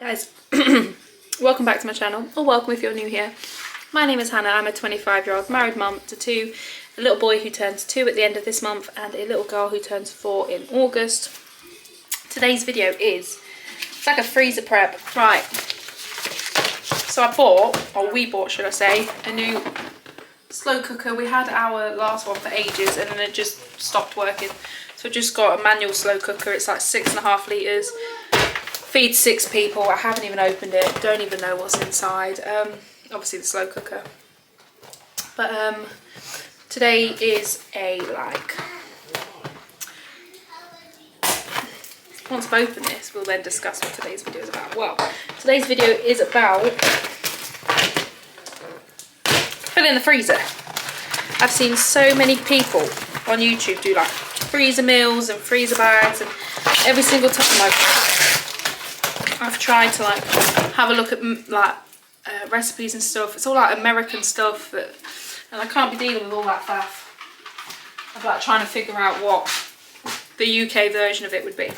Guys, welcome back to my channel, or welcome if you're new here. My name is Hannah. I'm a 25-year-old married mum to two, a little boy who turns 2 at the end of this month and a little girl who turns 4 in August. Today's video is, it's like a freezer prep. Right, so I bought, or we bought should I say, a new slow cooker. We had our last one for ages and then it just stopped working. So I just got a manual slow cooker. It's like 6.5 litres. Feeds 6 people. I haven't even opened it. Don't even know what's inside. Obviously the slow cooker. But today is a once I've opened this, we'll then discuss what today's video is about. Well, today's video is about filling the freezer. I've seen so many people on YouTube do like freezer meals and freezer bags, and every single time I've tried to like have a look at like recipes and stuff. It's all like American stuff, and I can't be dealing with all that faff of like trying to figure out what the UK version of it would be.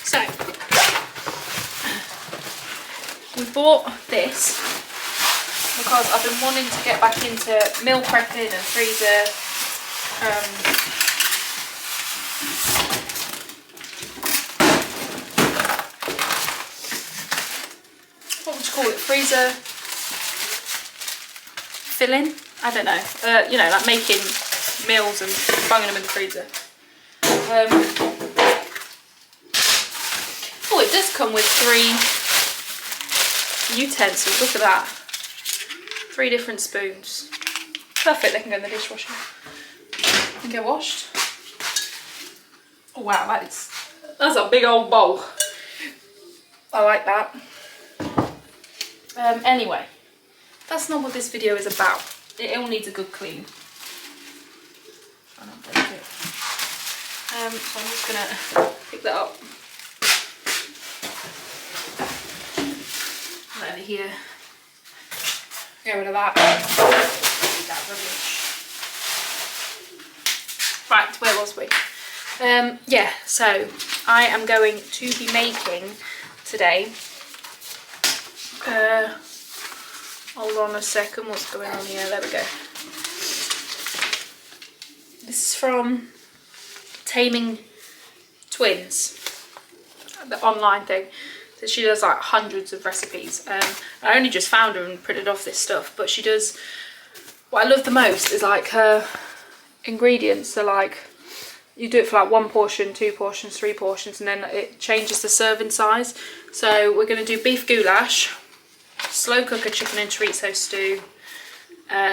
So we bought this because I've been wanting to get back into meal prepping and freezer. What would you call it? Freezer filling? I don't know. You know, like making meals and bunging them in the freezer. Oh, it does come with 3 utensils. Look at that. 3 different spoons. Perfect. They can go in the dishwasher and get washed. Oh wow, that's a big old bowl. I like that. Anyway, that's not what this video is about. It all needs a good clean. Try not to break it. So I'm just gonna pick that up. Put that in here. Get rid of that. That rubbish. Right, where was we? Yeah, so I am going to be making today. Hold on a second, what's going on here? There we go. This is from Taming Twins, the online thing. So she does like hundreds of recipes. I only just found her and printed off this stuff, but she does, what I love the most is like her ingredients. So like, you do it for like 1 portion, 2 portions, 3 portions, and then it changes the serving size. So we're going to do beef goulash, slow cooker chicken and chorizo stew,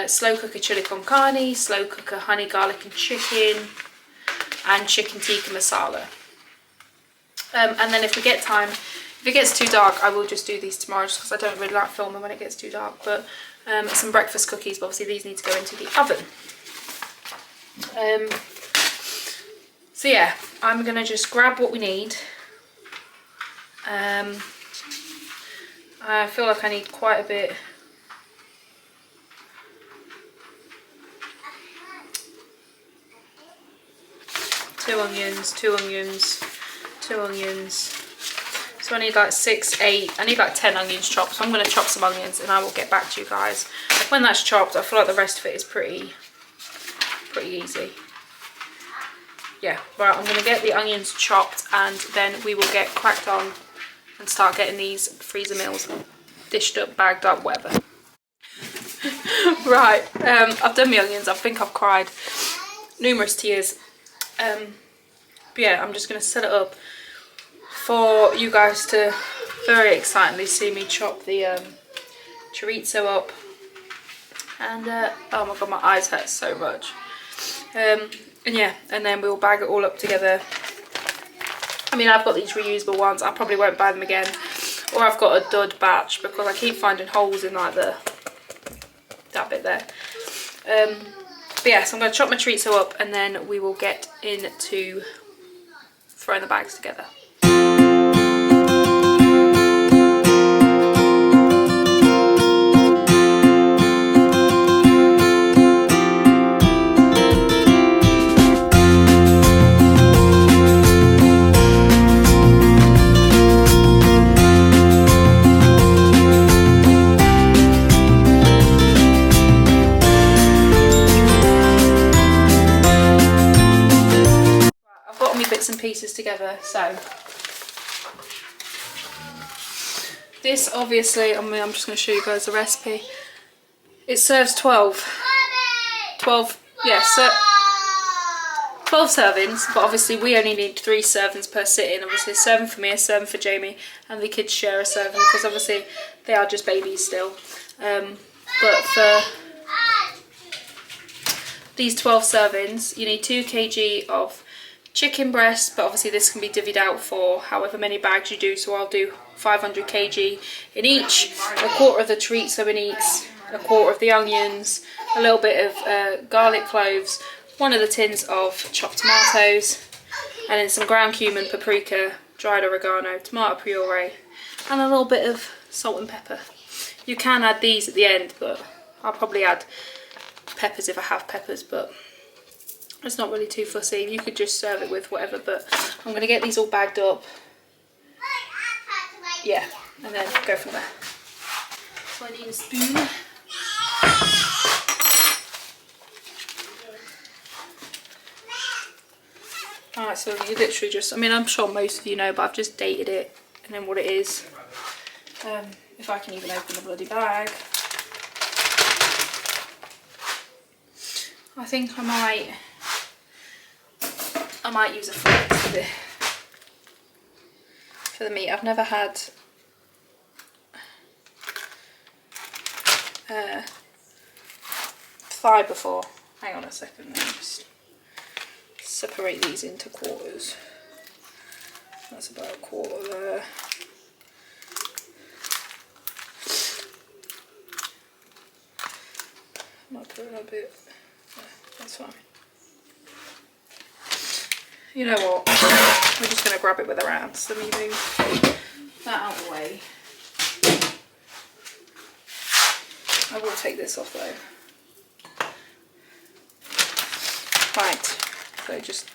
slow cooker chili con carne, slow cooker honey garlic and chicken, and chicken tikka masala. And then if we get time, if it gets too dark, I will just do these tomorrow, just because I don't really like filming when it gets too dark. But some breakfast cookies, but obviously these need to go into the oven. So yeah, I'm gonna just grab what we need. I feel like I need quite a bit. Two onions. So I need like 6, 8, I need like 10 onions chopped. So I'm gonna chop some onions and I will get back to you guys. When that's chopped, I feel like the rest of it is pretty easy. Yeah, right, I'm going to get the onions chopped and then we will get cracked on and start getting these freezer meals dished up, bagged up, whatever. Right, I've done my onions. I think I've cried numerous tears. But yeah, I'm just going to set it up for you guys to very excitedly see me chop the chorizo up. And oh my god, my eyes hurt so much. And yeah, and then we'll bag it all up together. I mean, I've got these reusable ones. I probably won't buy them again. Or I've got a dud batch because I keep finding holes in like that bit there. But yeah, so I'm going to chop my chorizo up and then we will get into throwing the bags together. pieces together. So this obviously, I'm just going to show you guys the recipe. It serves 12, yeah, so 12 servings, but obviously we only need 3 servings per sitting. Obviously a serving for me, a serving for Jamie, and the kids share a serving because obviously they are just babies still. But for these 12 servings, you need 2 kg of chicken breast, but obviously this can be divvied out for however many bags you do, so I'll do 500 kg in each, a quarter of the chorizo in each, a quarter of the onions, a little bit of garlic cloves, 1 of the tins of chopped tomatoes, and then some ground cumin, paprika, dried oregano, tomato puree, and a little bit of salt and pepper. You can add these at the end, but I'll probably add peppers if I have peppers, but it's not really too fussy. You could just serve it with whatever, but I'm going to get these all bagged up. Yeah, and then go from there. So I need a spoon. Alright, so you literally just, I mean, I'm sure most of you know, but I've just dated it and then what it is. If I can even open the bloody bag. I think I might use a fork for the meat. I've never had thigh before. Hang on a second, let me just separate these into quarters. That's about a quarter there. Might put a little bit. Yeah, that's fine. You know what? We're just going to grab it with our hands. Let me move that out of the way. I will take this off though. Right, so just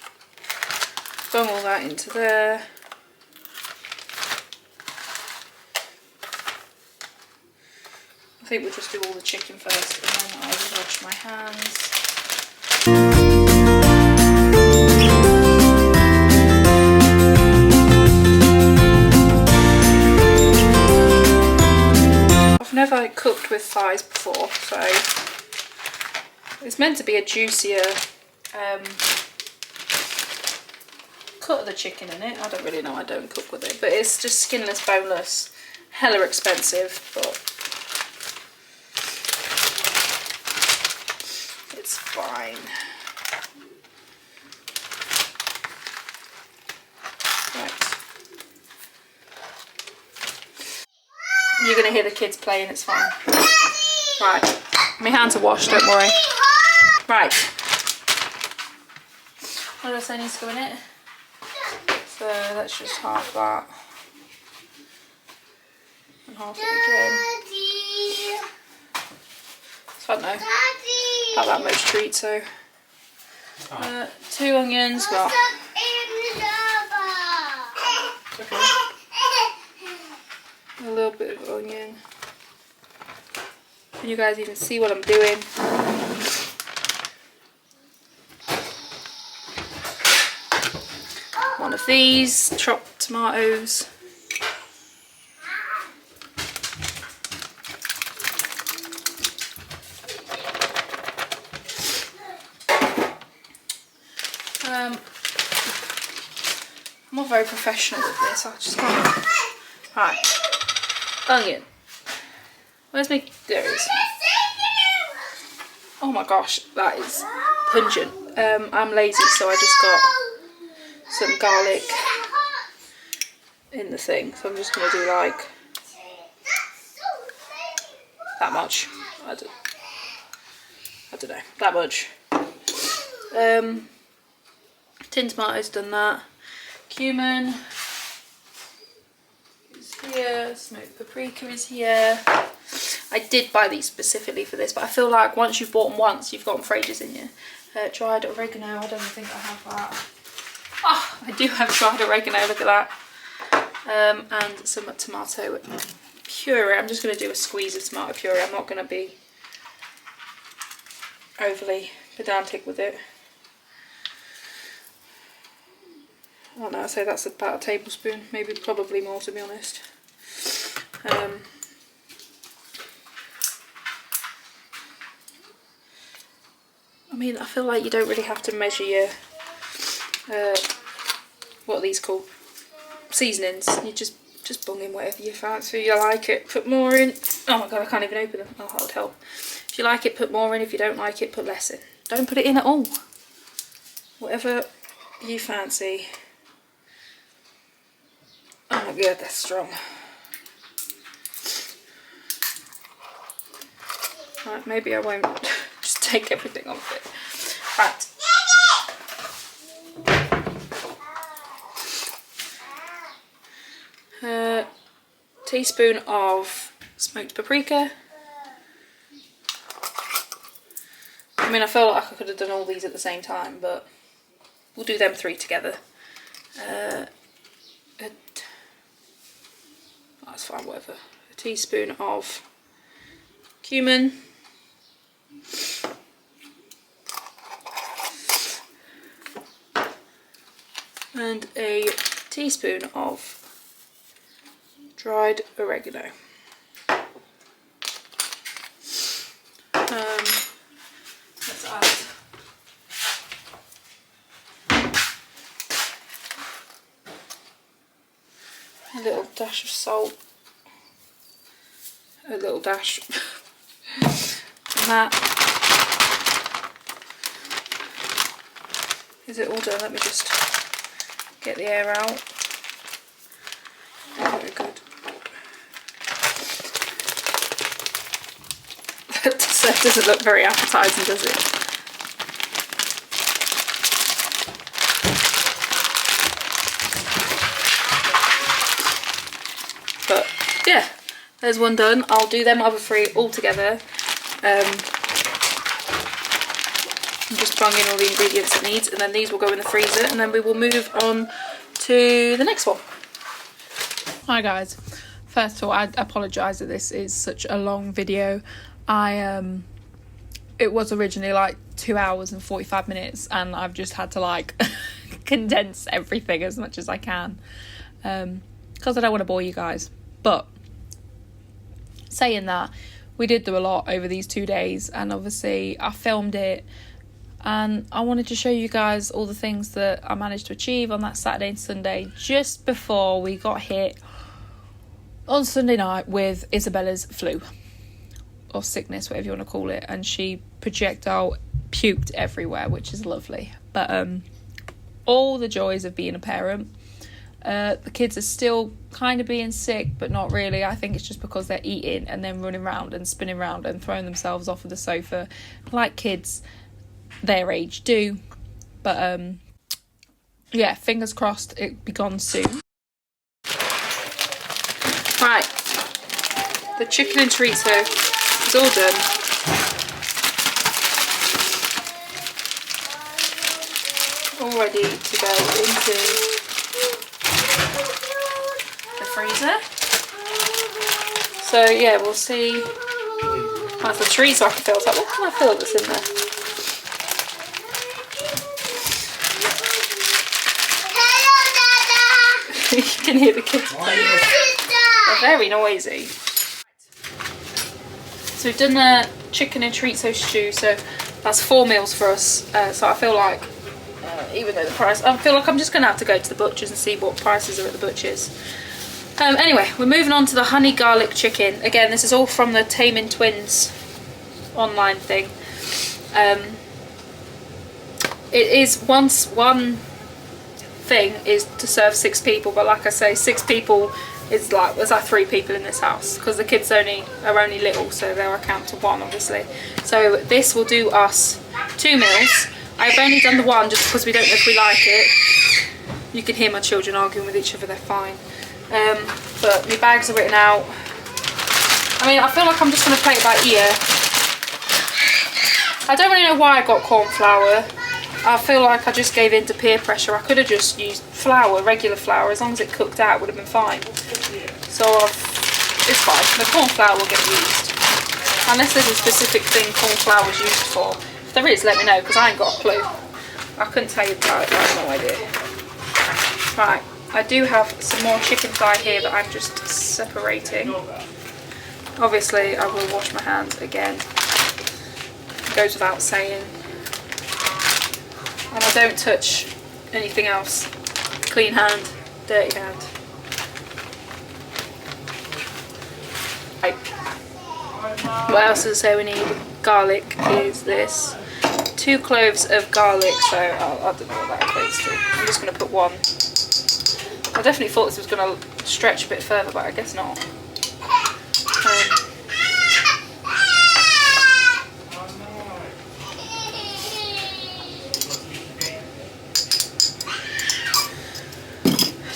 bung all that into there. I think we'll just do all the chicken first and then I will wash my hands. I've never cooked with thighs before, so it's meant to be a juicier cut of the chicken in it. I don't really know, I don't cook with it, but it's just skinless, boneless, hella expensive, but it's fine. Right. You're going to hear the kids playing, it's fine. Right, my hands are washed, don't worry. Right. What else I need to go in it? So that's just half that. And half it again. So I don't know. About that much treat, so 2 onions, well. Okay. A little bit of onion. Can you guys even see what I'm doing? One of these chopped tomatoes. I'm not very professional with this. I just got right. Onion. Where's my? There it is. Oh my gosh, that is pungent. I'm lazy, so I just got some garlic in the thing, so I'm just going to do like that much. I don't know, that much. Tin tomatoes, done that. Cumin is here, smoked paprika is here. I did buy these specifically for this, but I feel like once you've bought them once, you've got them for ages in you. Dried oregano, I don't think I have that. Oh, I do have dried oregano, look at that. And some tomato puree. I'm just going to do a squeeze of tomato puree. I'm not going to be overly pedantic with it. don't know, I'd say that's about a tablespoon, maybe probably more, to be honest. I mean, I feel like you don't really have to measure your, what are these called? Seasonings. You just bung in whatever you fancy. If you like it, put more in. Oh my god, I can't even open them. Oh, that would help. If you like it, put more in. If you don't like it, put less in. Don't put it in at all. Whatever you fancy. Oh my god, that's strong. Right, maybe I won't just take everything off it. Right. Teaspoon of smoked paprika. I mean, I feel like I could have done all these at the same time, but we'll do them 3 together. That's fine, whatever. A teaspoon of cumin. And a teaspoon of dried oregano. Let's add a little dash of salt, a little dash and that. Is it all done? Let me just get the air out. Very good. That doesn't look very appetizing, does it? But yeah, there's one done. I'll do them other 3 all together. I'm just bung in all the ingredients it needs, and then these will go in the freezer, and then we will move on to the next one. Hi guys, first of all I apologise that this is such a long video. It was originally like 2 hours and 45 minutes, and I've just had to like condense everything as much as I can, because I don't want to bore you guys. But saying that, we did do a lot over these 2 days, and obviously I filmed it, and I wanted to show you guys all the things that I managed to achieve on that Saturday and Sunday, just before we got hit on Sunday night with Isabella's flu or sickness, whatever you want to call it, and she projectile puked everywhere, which is lovely. But all the joys of being a parent. The kids are still kind of being sick, but not really. I think it's just because they're eating and then running around and spinning around and throwing themselves off of the sofa like kids their age do. But yeah, fingers crossed it'll be gone soon. Right, the chicken and chorizo is all done. All ready to go into the freezer. So yeah, we'll see. That's the chorizo I can feel. It's like, what can I feel that's in there? You can hear the kids playing. They're very noisy. So we've done the chicken and chorizo stew, so that's 4 meals for us. So I feel like, even though the price, I feel like I'm just going to have to go to the butcher's and see what prices are at the butcher's. Anyway, we're moving on to the honey garlic chicken. Again, this is all from the Taming Twins online thing. It is one thing is to serve 6 people, but like I say, 6 people is like, there's like 3 people in this house because the kids are only little, so they'll account to 1 obviously. So this will do us 2 meals. I've only done the 1 just because we don't know if we like it. You can hear my children arguing with each other, they're fine. But my bags are written out. I mean, I feel like I'm just going to play it by ear. I don't really know why I got corn flour. I feel like I just gave in to peer pressure. I could have just used flour, regular flour, as long as it cooked out, it would have been fine. So it's fine. The corn flour will get used. Unless there's a specific thing corn flour is used for. If there is, let me know, because I ain't got a clue. I couldn't tell you about it, I have no idea. Right, I do have some more chicken thigh here that I'm just separating. Obviously, I will wash my hands again. It goes without saying. And I don't touch anything else. Clean hand, dirty hand. Right. What else does it say we need? Garlic is this. 2 cloves of garlic, so I don't know what that equates to. I'm just going to put 1. I definitely thought this was going to stretch a bit further, but I guess not.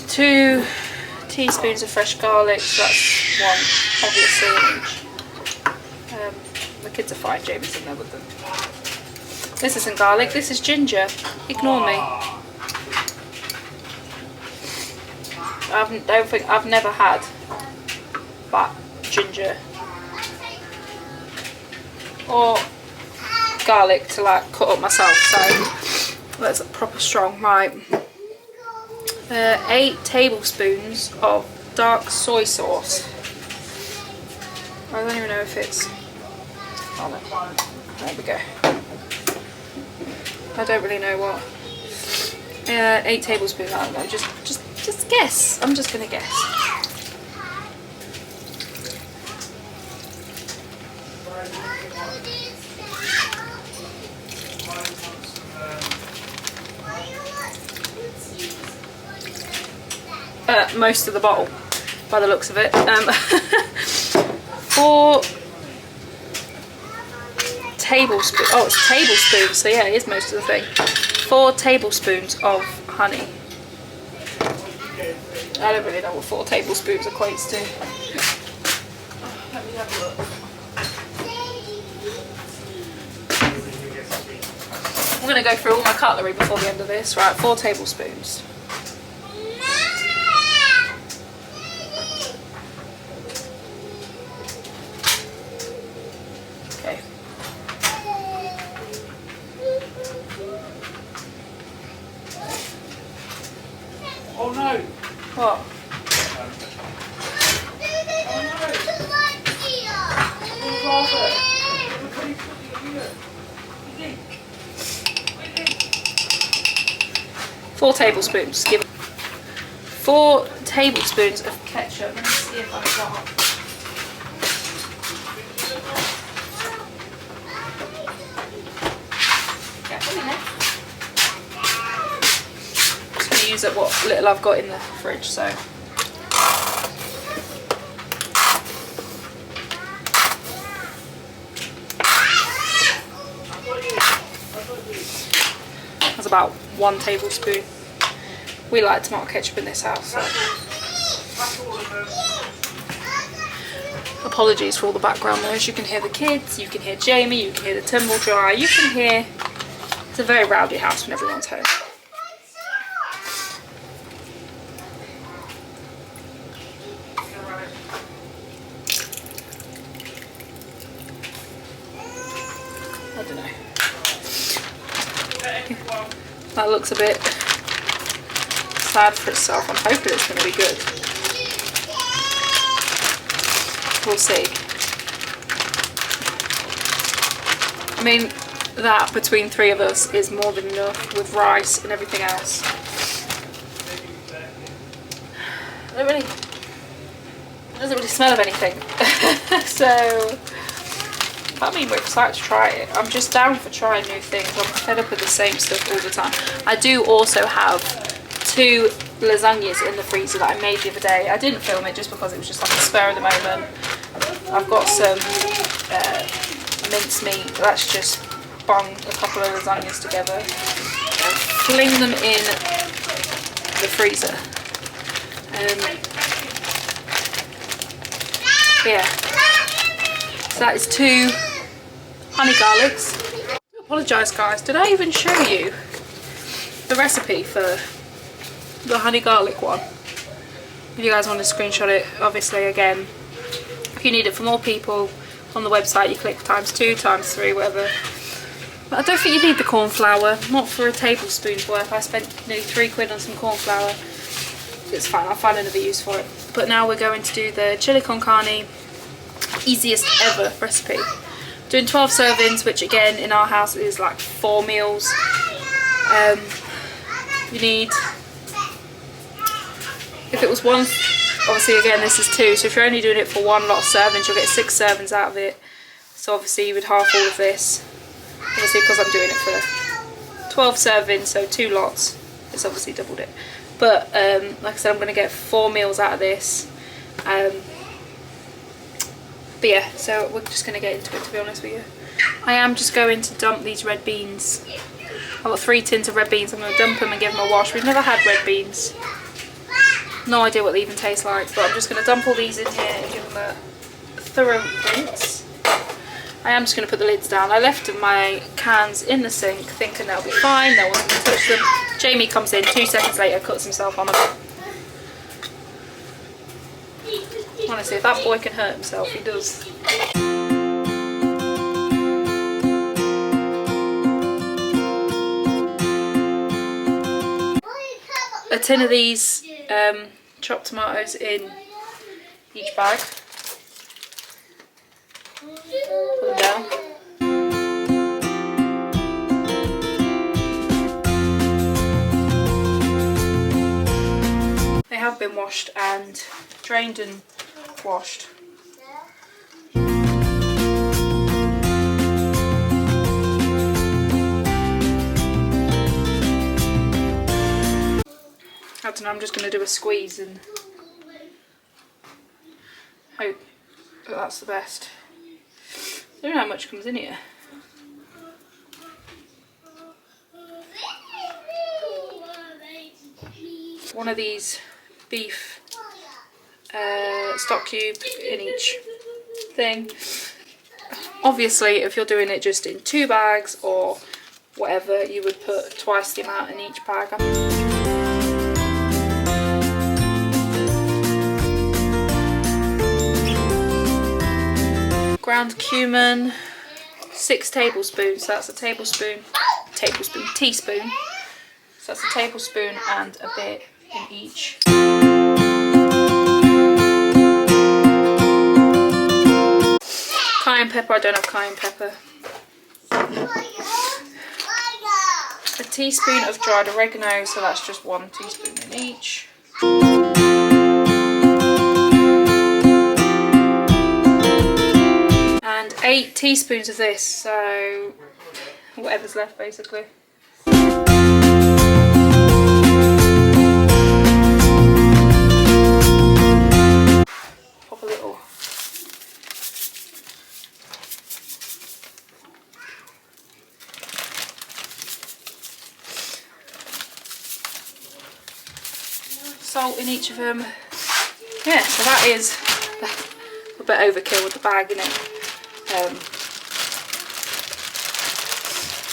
2 teaspoons of fresh garlic, so that's 1, obviously, in each. The kids are fine, Jamie's in there with them. This isn't garlic, this is ginger. Ignore me. I've never had that ginger or garlic to like cut up myself, so that's proper strong. Right, 8 tablespoons of dark soy sauce. I don't even know if it's, oh no, there we go. I don't really know what. 8 tablespoons, I don't know, just guess. I'm just gonna guess. Most of the bottle, by the looks of it. 4 tablespoons. Oh, it's tablespoons. So yeah, it is most of the thing. 4 tablespoons of honey. I don't really know what 4 tablespoons equates to. Let me have a look. I'm going to go through all my cutlery before the end of this. Right, 4 tablespoons. Okay. Oh no! What? Four tablespoons. Give 4 tablespoons of ketchup. Let me see if I've got. Just going to use up what little I've got in the fridge. So. That's about 1 tablespoon. We like tomato ketchup in this house. So. Apologies for all the background noise. You can hear the kids, you can hear Jamie, you can hear the tumble dryer, you can hear. It's a very rowdy house when everyone's home. I don't know. That looks a bit sad for itself. I'm hoping it's going to be good. We'll see. I mean, that between 3 of us is more than enough with rice and everything else. It doesn't really smell of anything. So, I mean, we're excited to try it. I'm just down for trying new things. I'm fed up with the same stuff all the time. I do also have 2 lasagnas in the freezer that I made the other day. I didn't film it just because it was just like a spur of the moment. I've got some mincemeat. Let's just bung a couple of lasagnas together and fling them in the freezer. Yeah. So that is 2 honey garlics. I apologise guys, did I even show you the recipe for the honey garlic one? If you guys want to screenshot it, obviously again, if you need it for more people on the website you click ×2, ×3, whatever. But I don't think you need the corn flour, not for a tablespoon's worth. I spent nearly £3 on some corn flour. it's fine, I'll find another use for it. But now we're going to do the chili con carne, easiest ever recipe. Doing 12 servings, which again in our house is like 4 meals. You need, if it was one, obviously again this is 2, so if you're only doing it for 1 lot of servings, you'll get 6 servings out of it. So obviously you would half all of this, obviously because I'm doing it for 12 servings, so 2 lots, it's obviously doubled it. But like I said, I'm going to get 4 meals out of this. But yeah, so we're just going to get into it, to be honest with you. I am just going to dump these red beans. I've got 3 tins of red beans. I'm going to dump them and give them a wash. We've never had red beans. No idea what they even taste like, but I'm just going to dump all these in here and give them a thorough rinse. I am just going to put the lids down. I left my cans in the sink thinking they'll be fine, no one's going to touch them. Jamie comes in 2 seconds later, cuts himself on them. Honestly, if that boy can hurt himself, he does. A tin of these chopped tomatoes in each bag. Put them down. They have been washed and drained and washed. I don't know, I'm just going to do a squeeze and hope that that's the best. I don't know how much comes in here. One of these beef stock cube in each thing. Obviously if you're doing it just in 2 bags or whatever, you would put twice the amount in each bag. Ground cumin, 6 tablespoons, so that's a teaspoon. So that's a tablespoon and a bit in each. Cayenne pepper, I don't have cayenne pepper. A teaspoon of dried oregano, so that's just 1 teaspoon in each. And 8 teaspoons of this, so whatever's left basically. Pop a little salt in each of them. Yeah, so that is a bit overkill with the bag in it.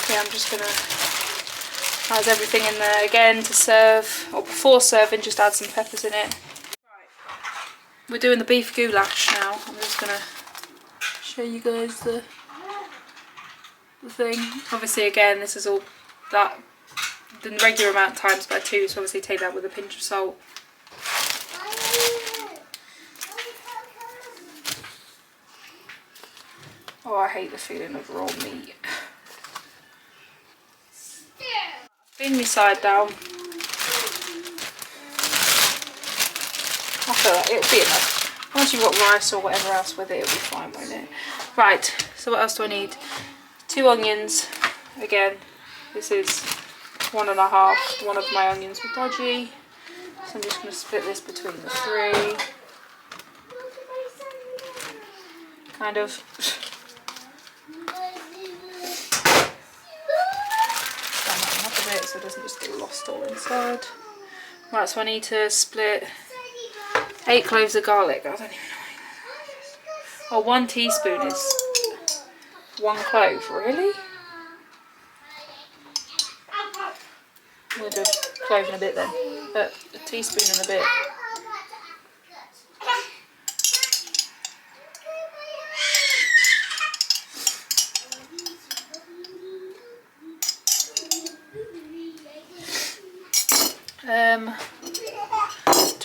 Yeah, I'm just gonna add everything in there again to serve, or before serving just add some peppers in it. We're doing the beef goulash now. I'm just gonna show you guys the thing. Obviously again this is all that the regular amount times by 2, so obviously take that with a pinch of salt. Oh, I hate the feeling of raw meat. Bring me side down. I feel like it'll be enough. Once you've got rice or whatever else with it, it'll be fine, won't it? Right, so what else do I need? 2 onions. Again, this is 1.5. One of my onions were dodgy. So I'm just going to split this between the 3. Kind of. So it doesn't just get lost all inside. Right, so I need to split 8 cloves of garlic. I don't even know. Oh, 1 teaspoon is 1 clove, really? I'm going to do a clove in a bit then, but a teaspoon and a bit.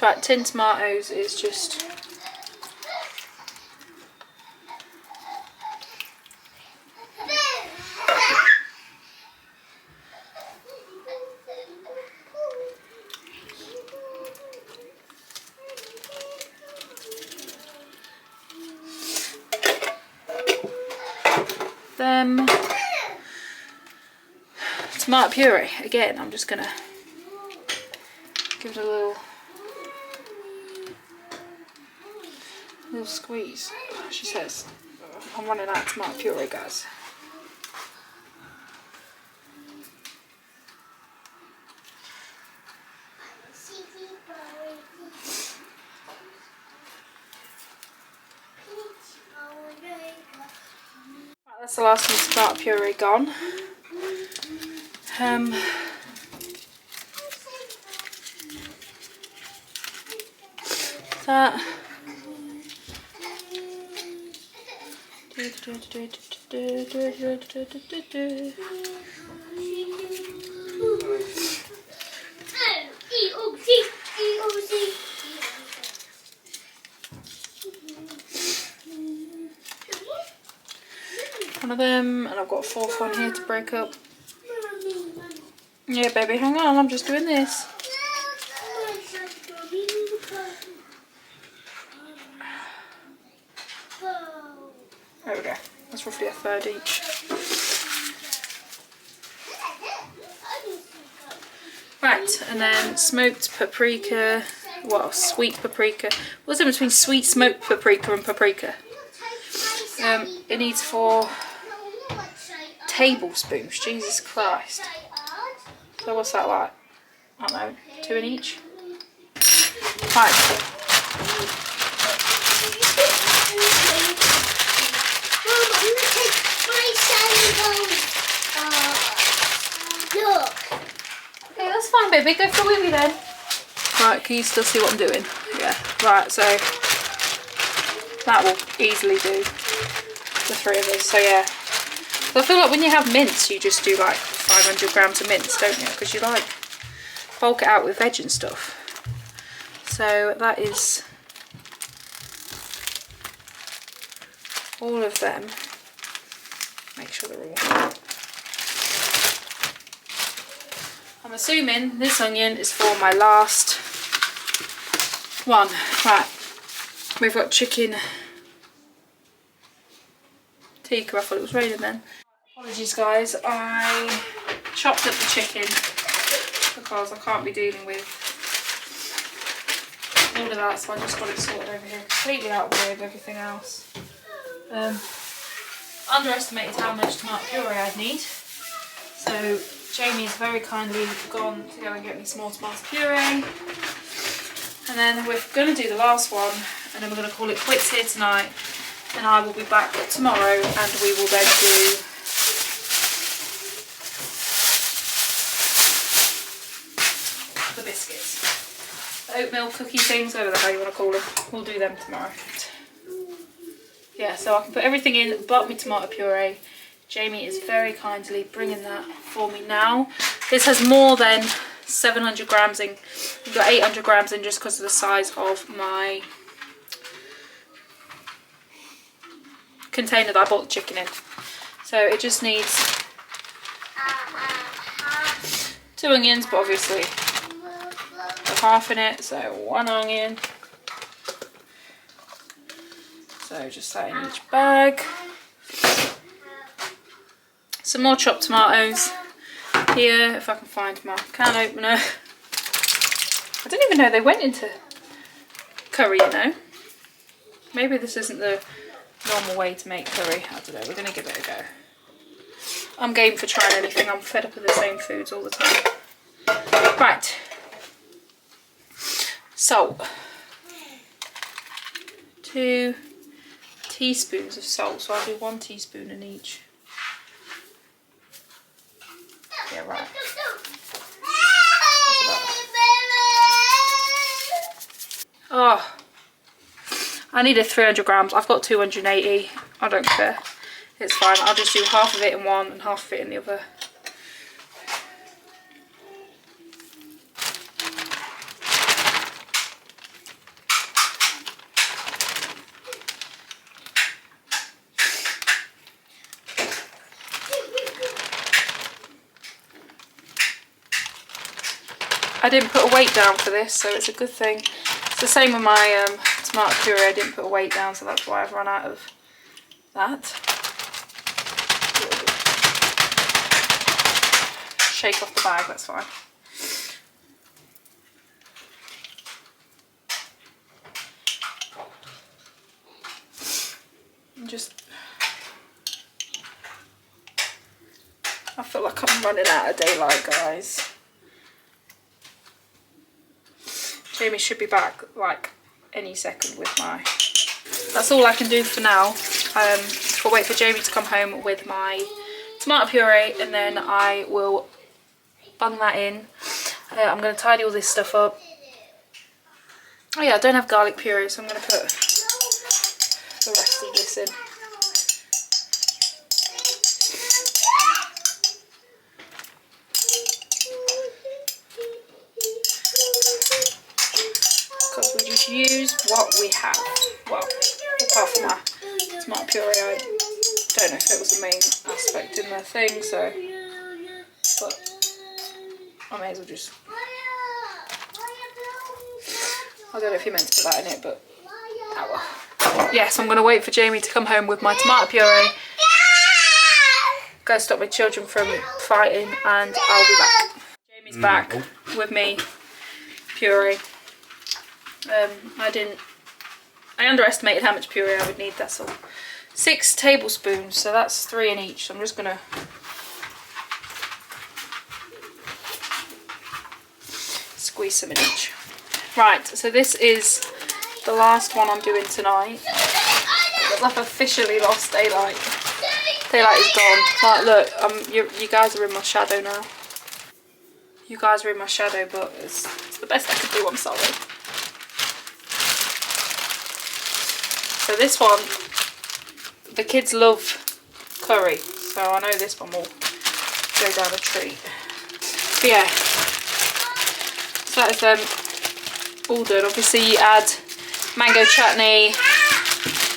Right, tin tomatoes is just... them. Tomato puree, again, I'm just gonna give it a little squeeze. She says, I'm running out of tomato puree, guys. Right, that's the last one of tomato puree gone. That. One of them, and I've got a fourth one here to break up. Yeah, baby, hang on, I'm just doing this. There we go. That's roughly a third each. Right, and then smoked paprika. Well, sweet paprika. What's the difference between sweet smoked paprika and paprika? It needs 4 tablespoons. Jesus Christ. So what's that like? I don't know, 2 in each. Right. Okay, that's fine, baby. Go for a wee then. Right, can you still see what I'm doing? Yeah. Right, so that will easily do the 3 of us. So yeah. So I feel like when you have mince, you just do like 500 grams of mince, don't you? Because you like bulk it out with veg and stuff. So that is all of them. Make sure they're all. I'm assuming this onion is for my last one. Right, we've got chicken tikka. I thought it was raining then. Apologies guys, I chopped up the chicken because I can't be dealing with all of that, so I just got it sorted over here, completely out of the way of everything else. Underestimated how much tomato puree I'd need, so Jamie has very kindly gone to go and get me some more tomato puree, and then we're going to do the last one, and then we're going to call it quits here tonight, and I will be back tomorrow, and we will then do the biscuits. Oatmeal cookie things, whatever the hell you want to call them. We'll do them tomorrow. Yeah, so I can put everything in but my tomato puree. Jamie is very kindly bringing that for me now. This has more than 700 grams in. We've got 800 grams in just because of the size of my container that I bought the chicken in. So it just needs 2 onions, but obviously half in it, so 1 onion. So just that in each bag. Some more chopped tomatoes here, if I can find my can opener. I didn't even know they went into curry, you know. Maybe this isn't the normal way to make curry. I don't know, we're going to give it a go. I'm game for trying anything. I'm fed up with the same foods all the time. Right. Salt. 2 teaspoons of salt, so I'll do 1 teaspoon in each. Yeah, right. Oh, I needed 300 grams. I've got 280. I don't care. It's fine. I'll just do half of it in one and half of it in the other. I didn't put a weight down for this, so it's a good thing. It's the same with my tomato puree. I didn't put a weight down, so that's why I've run out of that. Shake off the bag, that's fine. I feel like I'm running out of daylight, guys. Jamie should be back like any second with my... That's all I can do for now. We'll wait for Jamie to come home with my tomato puree, and then I will bung that in. I'm going to tidy all this stuff up. Oh yeah, I don't have garlic puree, so I'm going to put the rest of this in. Because we just use what we have. Well, apart from that tomato puree, I don't know if it was the main aspect in the thing, so, but I may as well just... I don't know if you meant to put that in it, but oh well. Yes, I'm going to wait for Jamie to come home with my tomato puree. Go stop my children from fighting, and I'll be back. Jamie's back with me puree. I underestimated how much puree I would need, that's all. 6 tablespoons, so that's 3 in each. So I'm just going to squeeze some in each. Right, so this is the last one I'm doing tonight. I've officially lost daylight. Daylight is gone. Like, look, you guys are in my shadow now. You guys are in my shadow, but it's the best I could do, I'm sorry. So this one, the kids love curry, so I know this one will go down a treat. But yeah, so that is all done. Obviously you add mango chutney,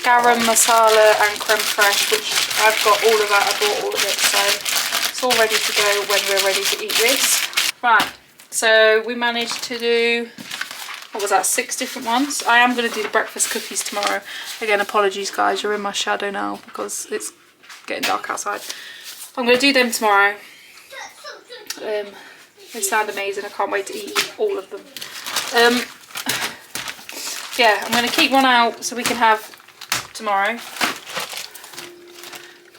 garam masala and creme fraiche, which I've got all of that, I bought all of it, so it's all ready to go when we're ready to eat this. Right, so we managed to do, what was that, 6 different ones. I am going to do the breakfast cookies tomorrow. Again, apologies guys, you're in my shadow now because it's getting dark outside. I'm going to do them tomorrow. They sound amazing, I can't wait to eat all of them. Yeah, I'm going to keep one out so we can have tomorrow.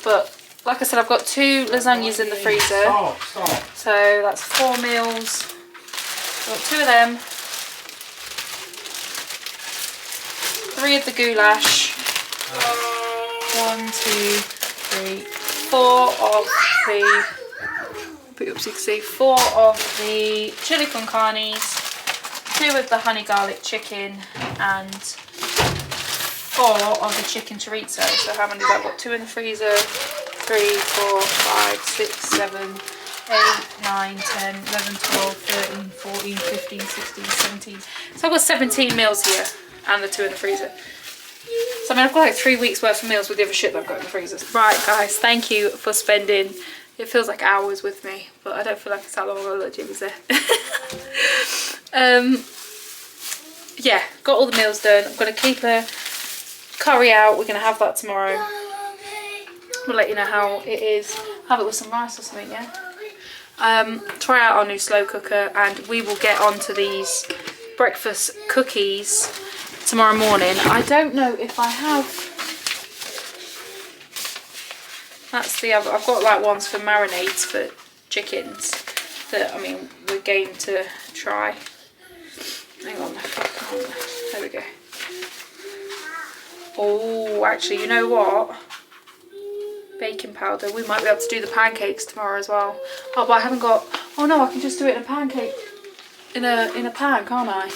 But like I said, I've got 2 lasagnas in the freezer. So that's 4 meals. I've got 2 of them. 3 of the goulash. 1, 2, 3, 4 of the... Oops, you can see 4 of the chili con carnes. 2 of the honey garlic chicken and 4 of the chicken chorizo. So how many have I got? 2 in the freezer, 3, 4, 5, 6, 7, 8, 9, 10, 11, 12, 13, 14, 15, 16, 17. So I've got 17 meals here and the 2 in the freezer. So I mean, I've got like 3 weeks worth of meals with the other shit that I've got in the freezer. Right guys, thank you for spending, it feels like hours with me, but I don't feel like it's that long ago. Look, Jimmy's there. Yeah, got all the meals done. I'm going to keep a curry out. We're going to have that tomorrow. We'll let you know how it is. Have it with some rice or something, yeah? Try out our new slow cooker, and we will get onto these breakfast cookies tomorrow morning. I don't know if I have... That's the other... I've got like ones for marinades for chickens that, I mean, we're game to try. Hang on, there we go. Oh, actually, you know what? Baking powder. We might be able to do the pancakes tomorrow as well. Oh, but I haven't got... Oh no, I can just do it in a pancake. In a pan, can't I?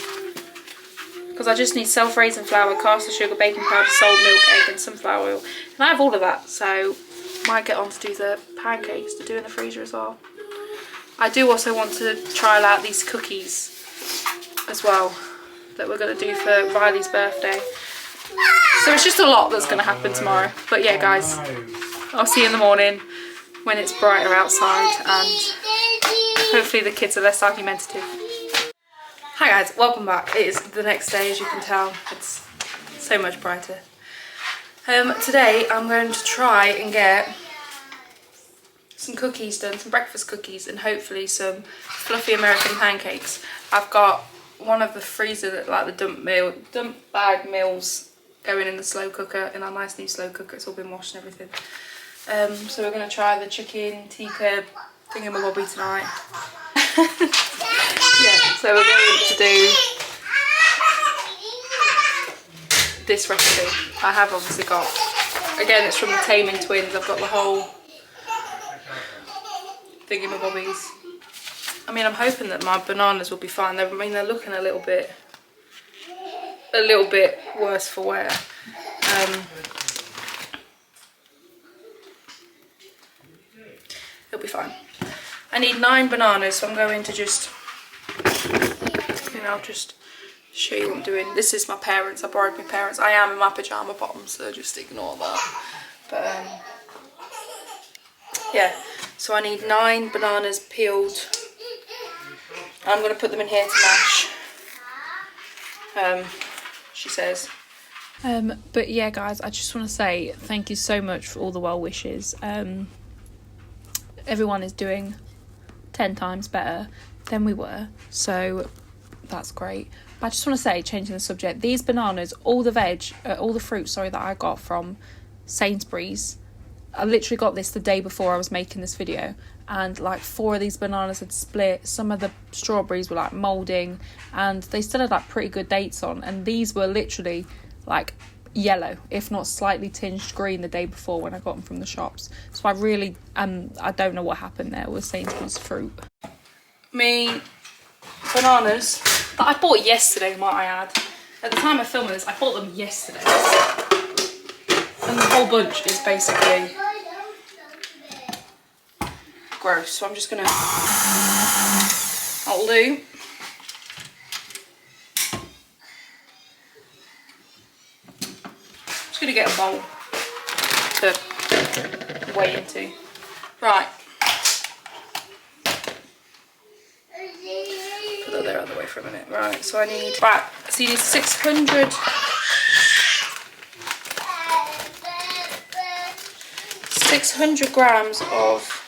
Because I just need self-raising flour, caster sugar, baking powder, salt, milk, egg and sunflower oil. And I have all of that, so might get on to do the pancakes to do in the freezer as well. I do also want to trial out these cookies as well that we're going to do for Riley's birthday. So it's just a lot that's going to happen tomorrow. But yeah guys, I'll see you in the morning when it's brighter outside, and hopefully the kids are less argumentative. Hi guys, welcome back. It is the next day, as you can tell. It's so much brighter. Today I'm going to try and get some cookies done, some breakfast cookies, and hopefully some fluffy American pancakes. I've got one of the freezer, like the dump bag meals, going in the slow cooker, in our nice new slow cooker. It's all been washed and everything. So we're going to try the chicken tikka thingamabobby tonight. Yeah, so we're going to do this recipe. I have obviously got, again, it's from the Taming Twins. I've got the whole thingamabobbies. I mean, I'm hoping that my bananas will be fine. I mean, they're looking a little bit worse for wear. It'll be fine. I need 9 bananas, so I'm going to just, I'll just show you what I'm doing. This is my parents. I borrowed my parents. I am in my pyjama bottoms, so just ignore that. But yeah, so I need 9 bananas peeled. I'm going to put them in here to mash, she says. But yeah, guys, I just want to say thank you so much for all the well wishes. Everyone is doing 10 times better than we were, so that's great. But I just want to say, changing the subject, these bananas, all the fruit that I got from Sainsbury's, I literally got this the day before I was making this video, and like 4 of these bananas had split. Some of the strawberries were like moulding, and they still had like pretty good dates on, and these were literally like yellow, if not slightly tinged green, the day before when I got them from the shops. So I really I don't know what happened there with Sainsbury's fruit. Me bananas that I bought yesterday, might I add. At the time of filming this, I bought them yesterday, and the whole bunch is basically gross. So I'm just gonna, I'll do, gonna get a bowl to weigh into. Right. Put that there out of the way for a minute. Right, so I need, right, so you need 600 grams of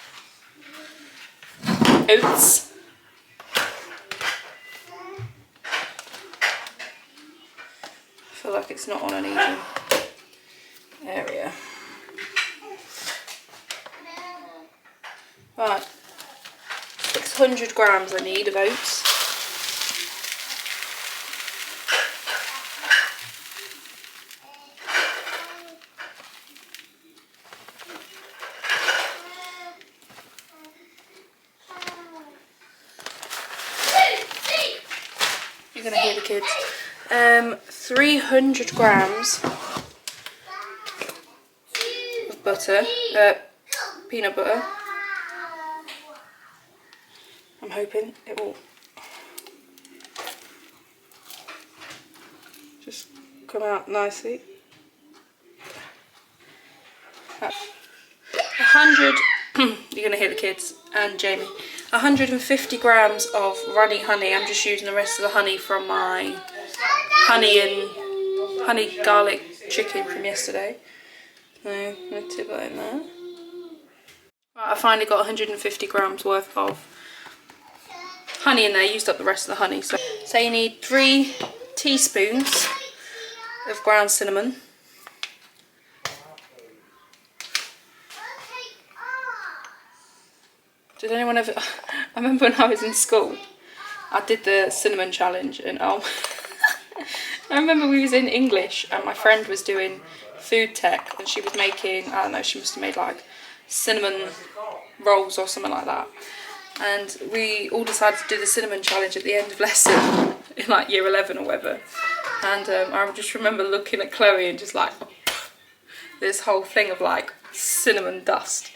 oats. I feel like it's not on an even area. Right, 600 grams I need of oats. You're gonna hear the kids. 300 grams butter, peanut butter. I'm hoping it will just come out nicely. 100, you're gonna hear the kids and Jamie. 150 grams of runny honey. I'm just using the rest of the honey from my honey garlic chicken from yesterday. So I'm going to tip that in there. Right, I finally got 150 grams worth of honey in there. Used up the rest of the honey. So you need 3 teaspoons of ground cinnamon. Did anyone ever... I remember when I was in school, I did the cinnamon challenge, and I remember we was in English and my friend was doing food tech, and she was making, I don't know, she must have made like cinnamon rolls or something like that, and we all decided to do the cinnamon challenge at the end of lesson in like year 11 or whatever, and I just remember looking at Chloe and just like this whole thing of like cinnamon dust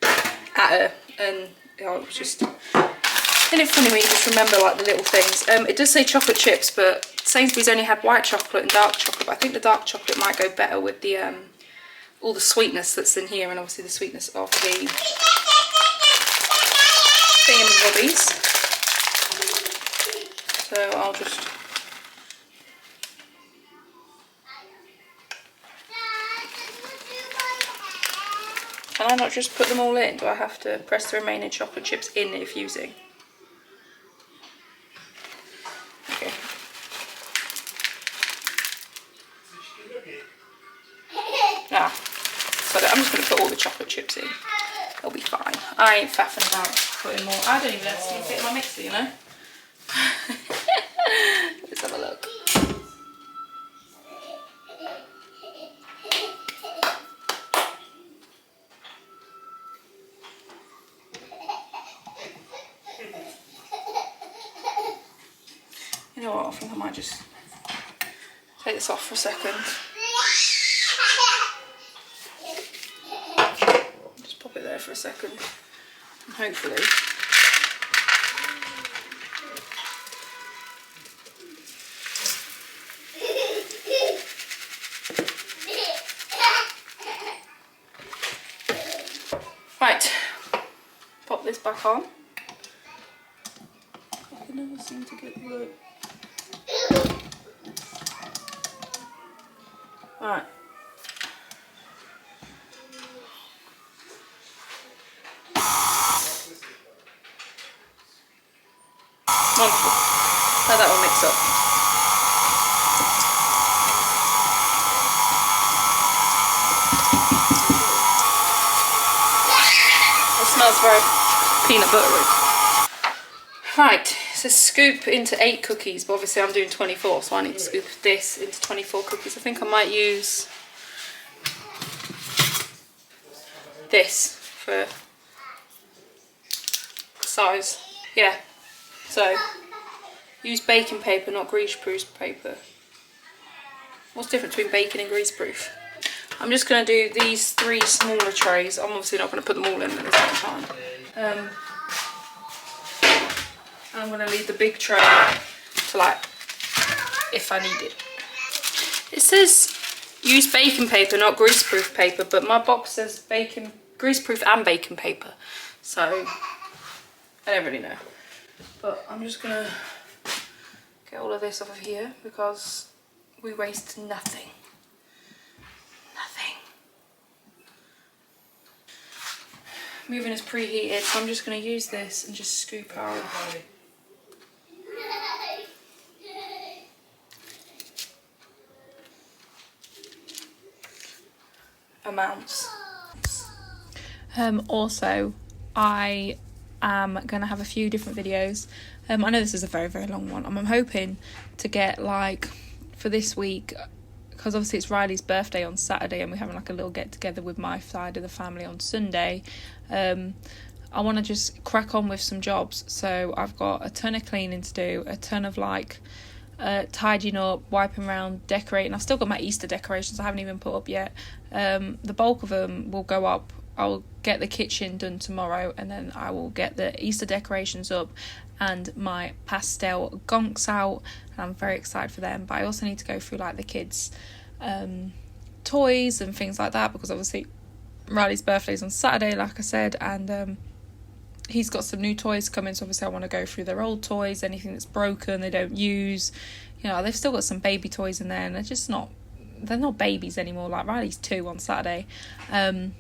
at her, and you know, it was just, isn't it funny when you just remember like the little things. It does say chocolate chips, but Sainsbury's only had white chocolate and dark chocolate, but I think the dark chocolate might go better with the all the sweetness that's in here, and obviously the sweetness of the thingamabobbies. So I'll just... Can I not just put them all in? Do I have to press the remaining chocolate chips in if using? Okay. Nah, so I'm just going to put all the chocolate chips in. It'll be fine. I ain't faffing about putting more. I don't even have to see it in my mixer, you know? Let's have a look. You know what, I think I might just take this off for a second. Just pop it there for a second. And hopefully right, pop this back on. I can never seem to get the word. Right. Wonderful. Let that all mix up. It smells very peanut buttery. Right, so scoop into 8 cookies, but obviously I'm doing 24, so I need to scoop this into 24 cookies. I think I might use this for size. Yeah, so use baking paper, not greaseproof paper. What's the difference between baking and greaseproof? I'm just going to do these 3 smaller trays. I'm obviously not going to put them all in at the same time. I'm going to leave the big tray to like, if I need it. It says use baking paper, not greaseproof paper, but my box says greaseproof and baking paper. So, I don't really know. But I'm just going to get all of this off of here because we waste nothing. Nothing. Moving is preheated, so I'm just going to use this and just scoop out amounts. Also, I am going to have a few different videos. I know this is a very, very long one. I'm hoping to get, like, for this week, because obviously it's Riley's birthday on Saturday and we're having like a little get together with my side of the family on Sunday. I want to just crack on with some jobs. So I've got a ton of cleaning to do, a ton of like tidying up, wiping around, decorating. I've still got my Easter decorations I haven't even put up yet. The bulk of them will go up. I'll get the kitchen done tomorrow and then I will get the Easter decorations up and my pastel gonks out, and I'm very excited for them. But I also need to go through like the kids' toys and things like that, because obviously Riley's birthday is on Saturday, like I said, and he's got some new toys coming, so obviously I want to go through their old toys, anything that's broken, they don't use. You know, they've still got some baby toys in there and they're not babies anymore. Like Riley's 2 on Saturday. But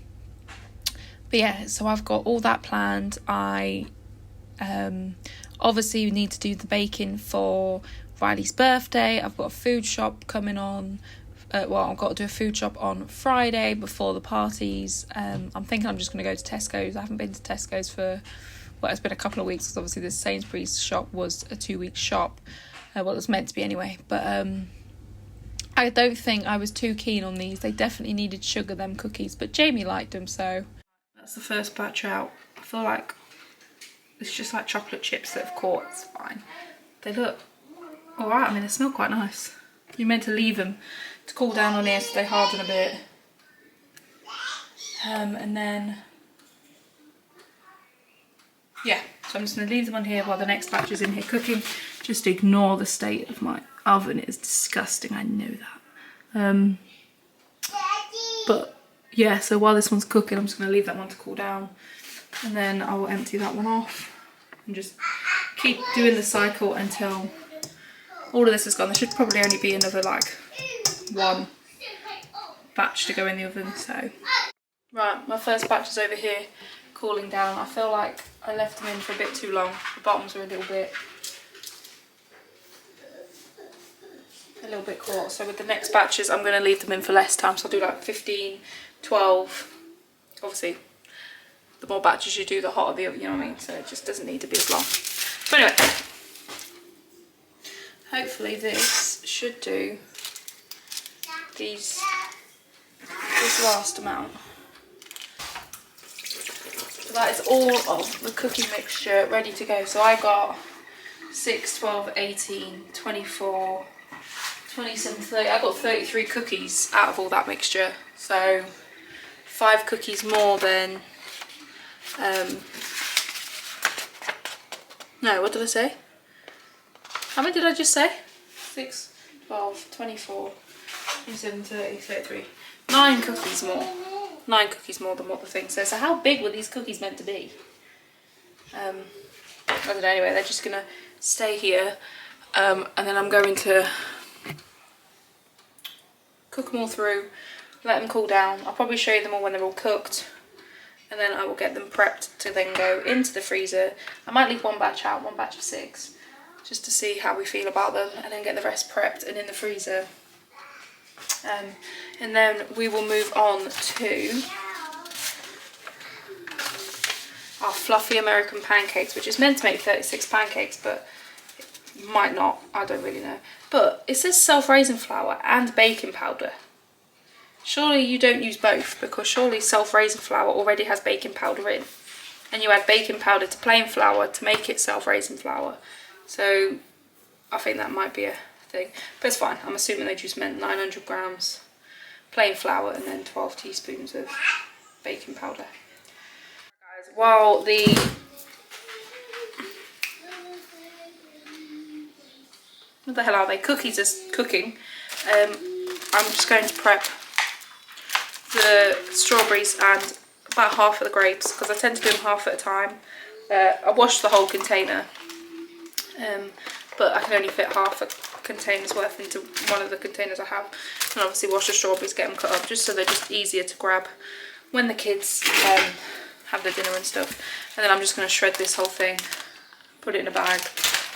yeah, so I've got all that planned. I obviously need to do the baking for Riley's birthday. I've got a food shop coming on. I've got to do a food shop on Friday before the parties. I'm thinking I'm just going to go to Tesco's. I haven't been to Tesco's for, it's been a couple of weeks, because obviously the Sainsbury's shop was a 2-week shop. It was meant to be anyway. But I don't think I was too keen on these. They definitely needed sugar, them cookies. But Jamie liked them, so that's the first batch out. I feel like it's just like chocolate chips that have caught. It's fine. They look alright. I mean, they smell quite nice. You're meant to leave them to cool down on here so they harden a bit. And then, yeah, so I'm just going to leave them on here while the next batch is in here cooking. Just ignore the state of my oven. It is disgusting, I know that. But yeah, so while this one's cooking, I'm just going to leave that one to cool down. And then I will empty that one off and just keep doing the cycle until all of this is gone. There should probably only be another like one batch to go in the oven. So right, my first batch is over here cooling down. I feel like I left them in for a bit too long. The bottoms are a little bit caught. So with the next batches, I'm going to leave them in for less time. So I'll do like 15, 12. Obviously, the more batches you do, the hotter the oven, you know what I mean? So it just doesn't need to be as long. But anyway, hopefully this should do this last amount. So that is all of the cookie mixture ready to go. So I got 6, 12, 18, 24, 27, 30. I got 33 cookies out of all that mixture. So 5 cookies more than, no, what did I say? How many did I just say? 6, 12, 24, 27, 30, 33. 9 cookies more. 9 cookies more than what the thing says. So how big were these cookies meant to be? I don't know, anyway, they're just gonna stay here. And then I'm going to cook them all through, let them cool down. I'll probably show you them all when they're all cooked. And then I will get them prepped to then go into the freezer. I might leave one batch out, one batch of 6, just to see how we feel about them, and then get the rest prepped and in the freezer. And then we will move on to our fluffy American pancakes, which is meant to make 36 pancakes, but it might not, I don't really know. But it says self-raising flour and baking powder. Surely you don't use both, because surely self-raising flour already has baking powder in. And you add baking powder to plain flour to make it self-raising flour. So I think that might be a thing. But it's fine. I'm assuming they just meant 900 grams plain flour and then 12 teaspoons of baking powder. Guys, while the what the hell are they? Cookies are cooking. I'm just going to prep the strawberries and about half of the grapes, because I tend to do them half at a time. I washed the whole container, but I can only fit half a container's worth into one of the containers I have. And obviously wash the strawberries, get them cut up, just so they're just easier to grab when the kids have their dinner and stuff. And then I'm just going to shred this whole thing, put it in a bag.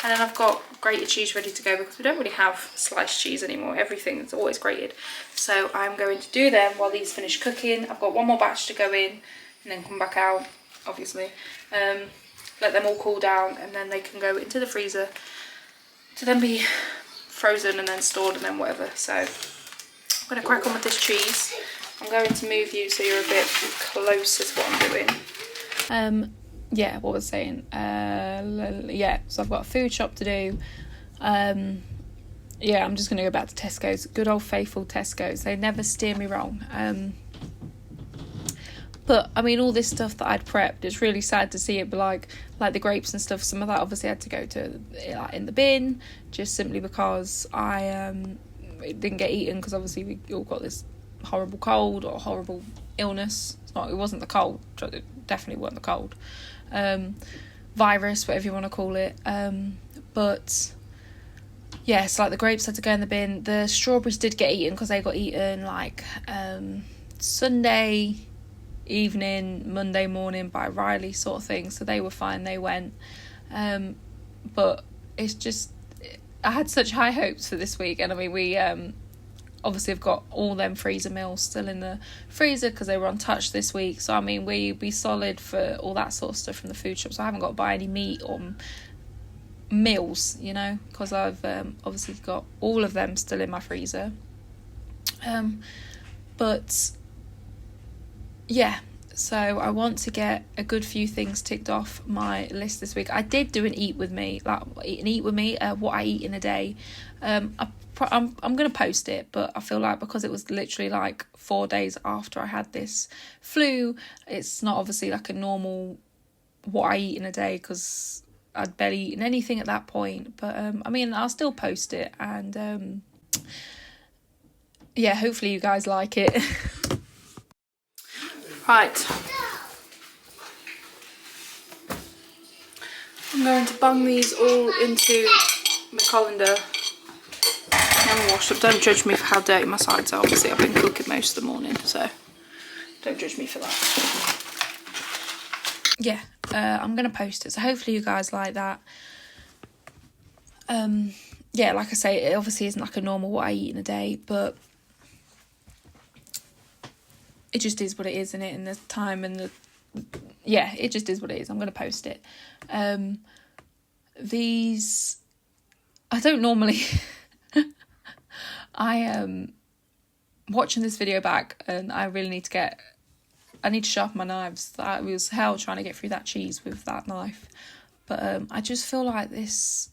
And then I've got grated cheese ready to go, because we don't really have sliced cheese anymore. Everything is always grated. So I'm going to do them while these finish cooking. I've got one more batch to go in and then come back out, obviously. Let them all cool down, and then they can go into the freezer to then be frozen and then stored and then whatever. So I'm going to crack on with this cheese. I'm going to move you so you're a bit closer to what I'm doing. Yeah, what was I saying? Yeah, so I've got a food shop to do. Yeah, I'm just going to go back to Tesco's. Good old faithful Tesco's. They never steer me wrong. But, I mean, all this stuff that I'd prepped, it's really sad to see it, but like the grapes and stuff, some of that obviously had to go to in the bin, just simply because it didn't get eaten, because obviously we all got this horrible cold or horrible illness. It wasn't the cold, it definitely wasn't the cold. Virus, whatever you want to call it. But yes, like the grapes had to go in the bin. The strawberries did get eaten, because they got eaten like Sunday evening, Monday morning by Riley sort of thing, so they were fine, they went. But it's just, I had such high hopes for this week, and I mean we obviously have got all them freezer meals still in the freezer because they were untouched this week. So I mean we be solid for all that sort of stuff from the food shop, so I haven't got to buy any meat or meals, you know, because I've obviously got all of them still in my freezer. But yeah, so I want to get a good few things ticked off my list this week. I did do an eat with me, what I eat in a day. I'm going to post it, but I feel like because it was literally like 4 days after I had this flu, it's not obviously like a normal what I eat in a day, because I'd barely eaten anything at that point. But I mean, I'll still post it, and yeah, hopefully you guys like it. Right, I'm going to bung these all into my colander haven't washed up. Don't judge me for how dirty my sides are. Obviously, I've been cooking most of the morning, so don't judge me for that. Yeah, I'm going to post it, so hopefully you guys like that. Yeah, like I say, it obviously isn't like a normal what I eat in a day, but it just is what it is, isn't it? And the time and the... Yeah, it just is what it is. I'm going to post it. These... I don't normally... I am watching this video back and I really need to get... I need to sharpen my knives. That was hell trying to get through that cheese with that knife. But I just feel like this...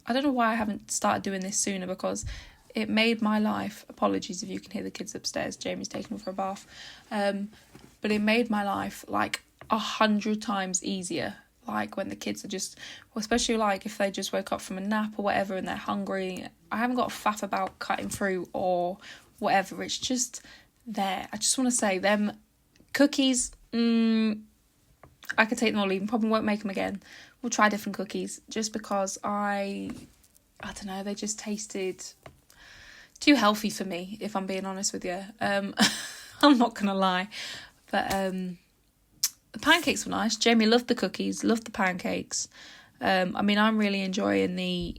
I don't know why I haven't started doing this sooner, because it made my life... Apologies if you can hear the kids upstairs. Jamie's taking them for a bath. But it made my life like 100 times easier. Like when the kids are just... Well, especially like if they just woke up from a nap or whatever and they're hungry. I haven't got a faff about cutting fruit or whatever. It's just there. I just want to say them cookies... I could take them or leave them. Probably won't make them again. We'll try different cookies, just because I don't know, they just tasted too healthy for me, if I'm being honest with you. I'm not gonna lie, but the pancakes were nice. Jamie loved the cookies, loved the pancakes. I mean, I'm really enjoying the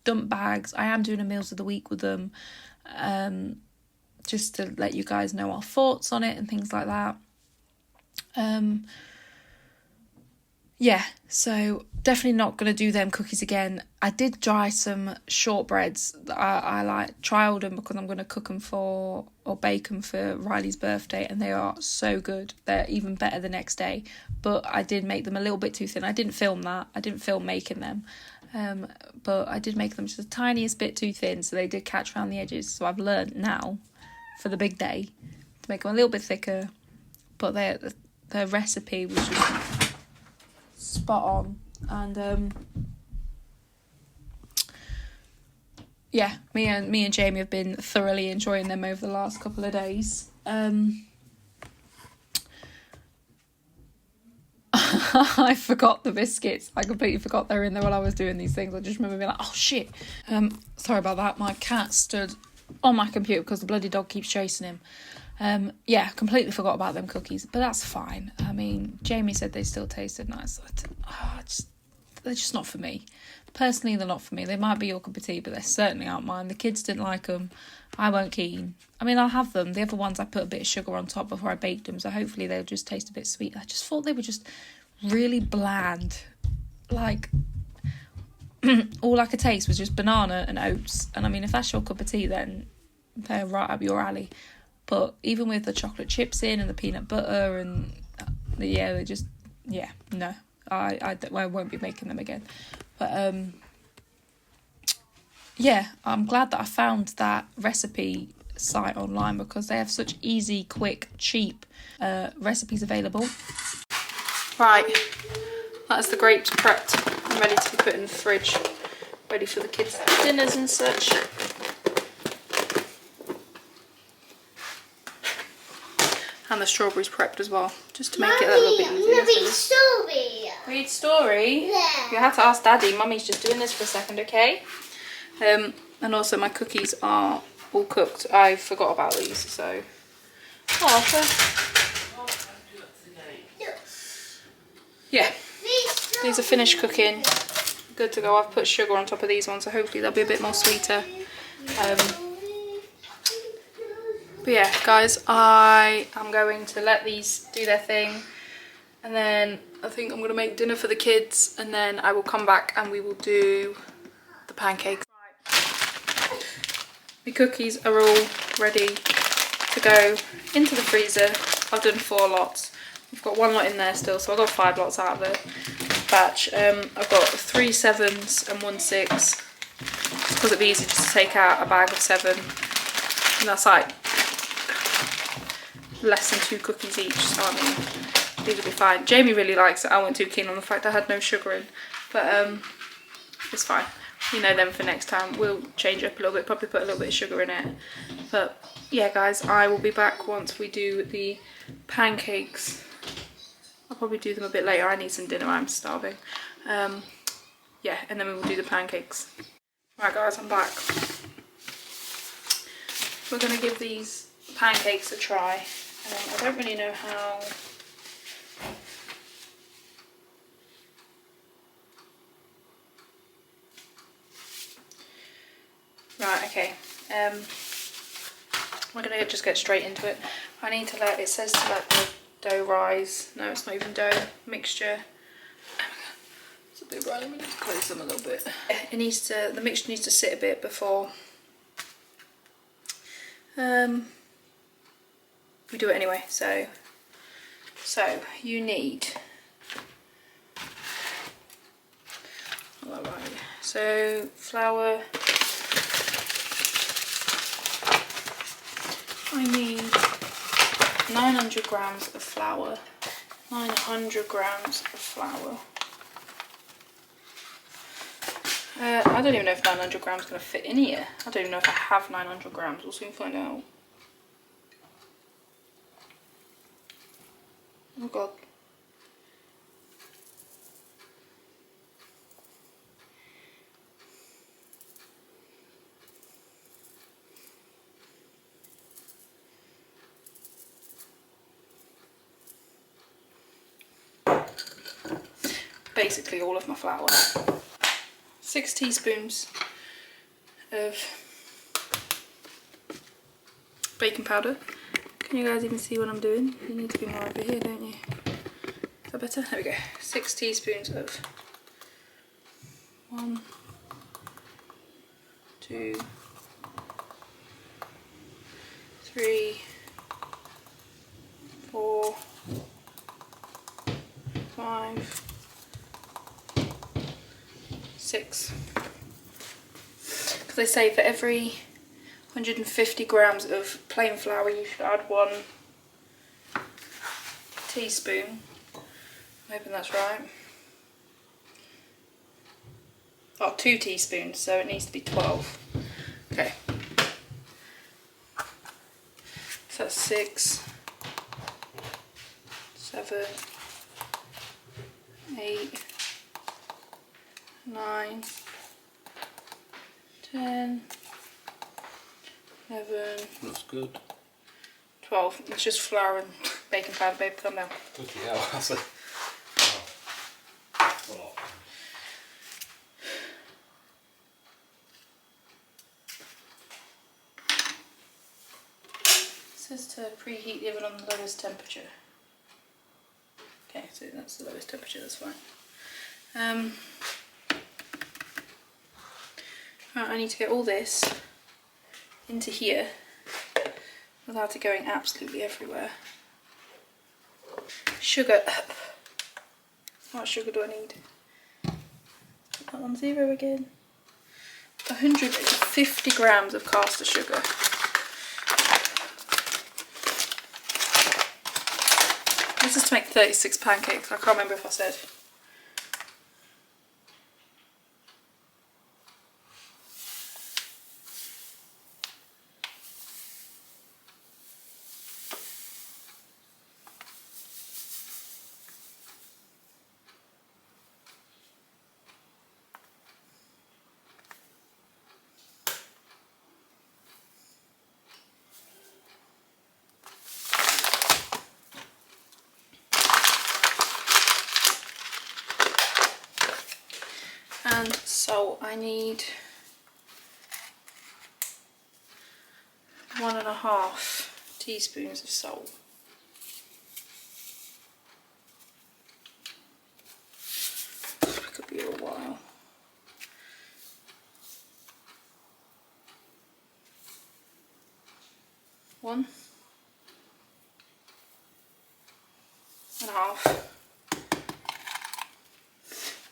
dump bags. I am doing a meals of the week with them, just to let you guys know our thoughts on it and things like that. Yeah, so definitely not going to do them cookies again. I did try some shortbreads. I like trialled them because I'm going to cook them or bake them for Riley's birthday, and they are so good. They're even better the next day. But I did make them a little bit too thin. I didn't film that. I didn't film making them. But I did make them just the tiniest bit too thin, so they did catch around the edges. So I've learned now for the big day to make them a little bit thicker. But the recipe was just spot on, and yeah, me and Jamie have been thoroughly enjoying them over the last couple of days. I forgot the biscuits. I completely forgot they were in there while I was doing these things. I just remember being like, oh shit. Sorry about that. My cat stood on my computer because the bloody dog keeps chasing him. Yeah, completely forgot about them cookies, but that's fine. I mean, Jamie said they still tasted nice. They're just not for me. Personally, they're not for me. They might be your cup of tea, but they certainly aren't mine. The kids didn't like them. I weren't keen. I mean, I'll have them. The other ones I put a bit of sugar on top before I baked them, so hopefully they'll just taste a bit sweet. I just thought they were just really bland. Like, all I could taste was just banana and oats. And I mean, if that's your cup of tea, then they're right up your alley. But even with the chocolate chips in and the peanut butter and they just, no, I won't be making them again. But yeah, I'm glad that I found that recipe site online, because they have such easy, quick, cheap recipes available. Right, that's the grapes prepped. I'm ready to be put in the fridge, ready for the kids' dinners and such. And the strawberries prepped as well, just to make it a little bit easier. Read story. Read story? Yeah. You have to ask Daddy. Mummy's just doing this for a second, okay? And also my cookies are all cooked. I forgot about these, so... Yeah, these are finished cooking. Good to go. I've put sugar on top of these ones, so hopefully they'll be a bit more sweeter. But yeah, guys, I am going to let these do their thing, and then I think I'm going to make dinner for the kids, and then I will come back and we will do the pancakes. Right. The cookies are all ready to go into the freezer. I've done 4 lots. I've got 1 lot in there still, so I got 5 lots out of the batch. I've got 3 7s and 1 6, because it'd be easy just to take out a bag of 7, and that's like less than 2 cookies each, so I mean, these will be fine. Jamie really likes it. I wasn't too keen on the fact I had no sugar in, but it's fine. You know, then for next time we'll change up a little bit, probably put a little bit of sugar in it. But yeah, guys, I will be back once we do the pancakes. I'll probably do them a bit later. I need some dinner, I'm starving. Yeah, and then we will do the pancakes. Right guys, I'm back. We're going to give these pancakes a try. I don't really know how... Right, okay. We're going to just get straight into it. I need to let, it says to let the dough rise. No, it's not even dough, mixture. It's a bit right, I'm going to close them a little bit. It needs to, the mixture needs to sit a bit before we do it anyway. So you need, alright, so flour. I need 900 grams of flour. 900 grams of flour. I don't even know if 900 grams is going to fit in here. I don't even know if I have 900 grams. We'll soon find out. Oh god. Basically all of my flour. 6 teaspoons of baking powder. Can you guys even see what I'm doing? You need to be more over here, don't you? Is that better? There we go. 6 teaspoons of 1, 2, 3, 4, 5, 6. Because they say for every 150 grams of plain flour you should add 1 teaspoon. I'm hoping that's right. Oh, 2 teaspoons, so it needs to be 12. Okay. So that's 6, 7, 8, 9, 10, 11. Looks good. 12. It's just flour and baking powder, babe. Calm down. Bloody hell, that's a... Oh. That's a lot. It says to preheat the oven on the lowest temperature. Okay, so that's the lowest temperature, that's fine. Right, I need to get all this into here without it going absolutely everywhere. Sugar. How much sugar do I need? That on 0 again. 150 grams of caster sugar. This is to make 36 pancakes. I can't remember if I said. And salt, I need 1.5 teaspoons of salt. That could be a while. One and a half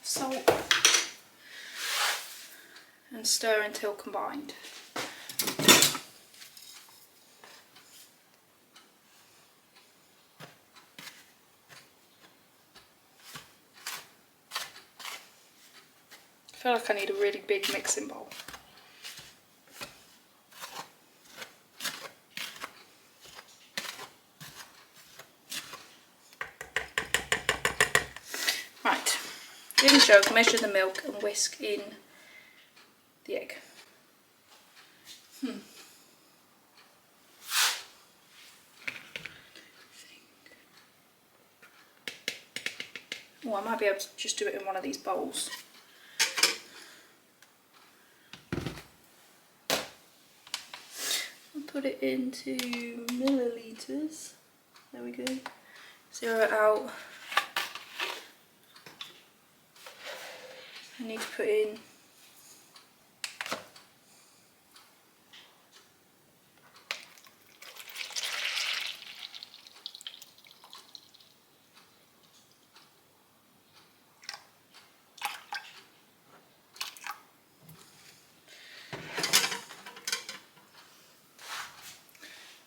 salt. And stir until combined. I feel like I need a really big mixing bowl. Right, in the jug, measure the milk and whisk in the egg. Oh, I might be able to just do it in one of these bowls. I'll put it into milliliters. There we go. Zero it out. I need to put in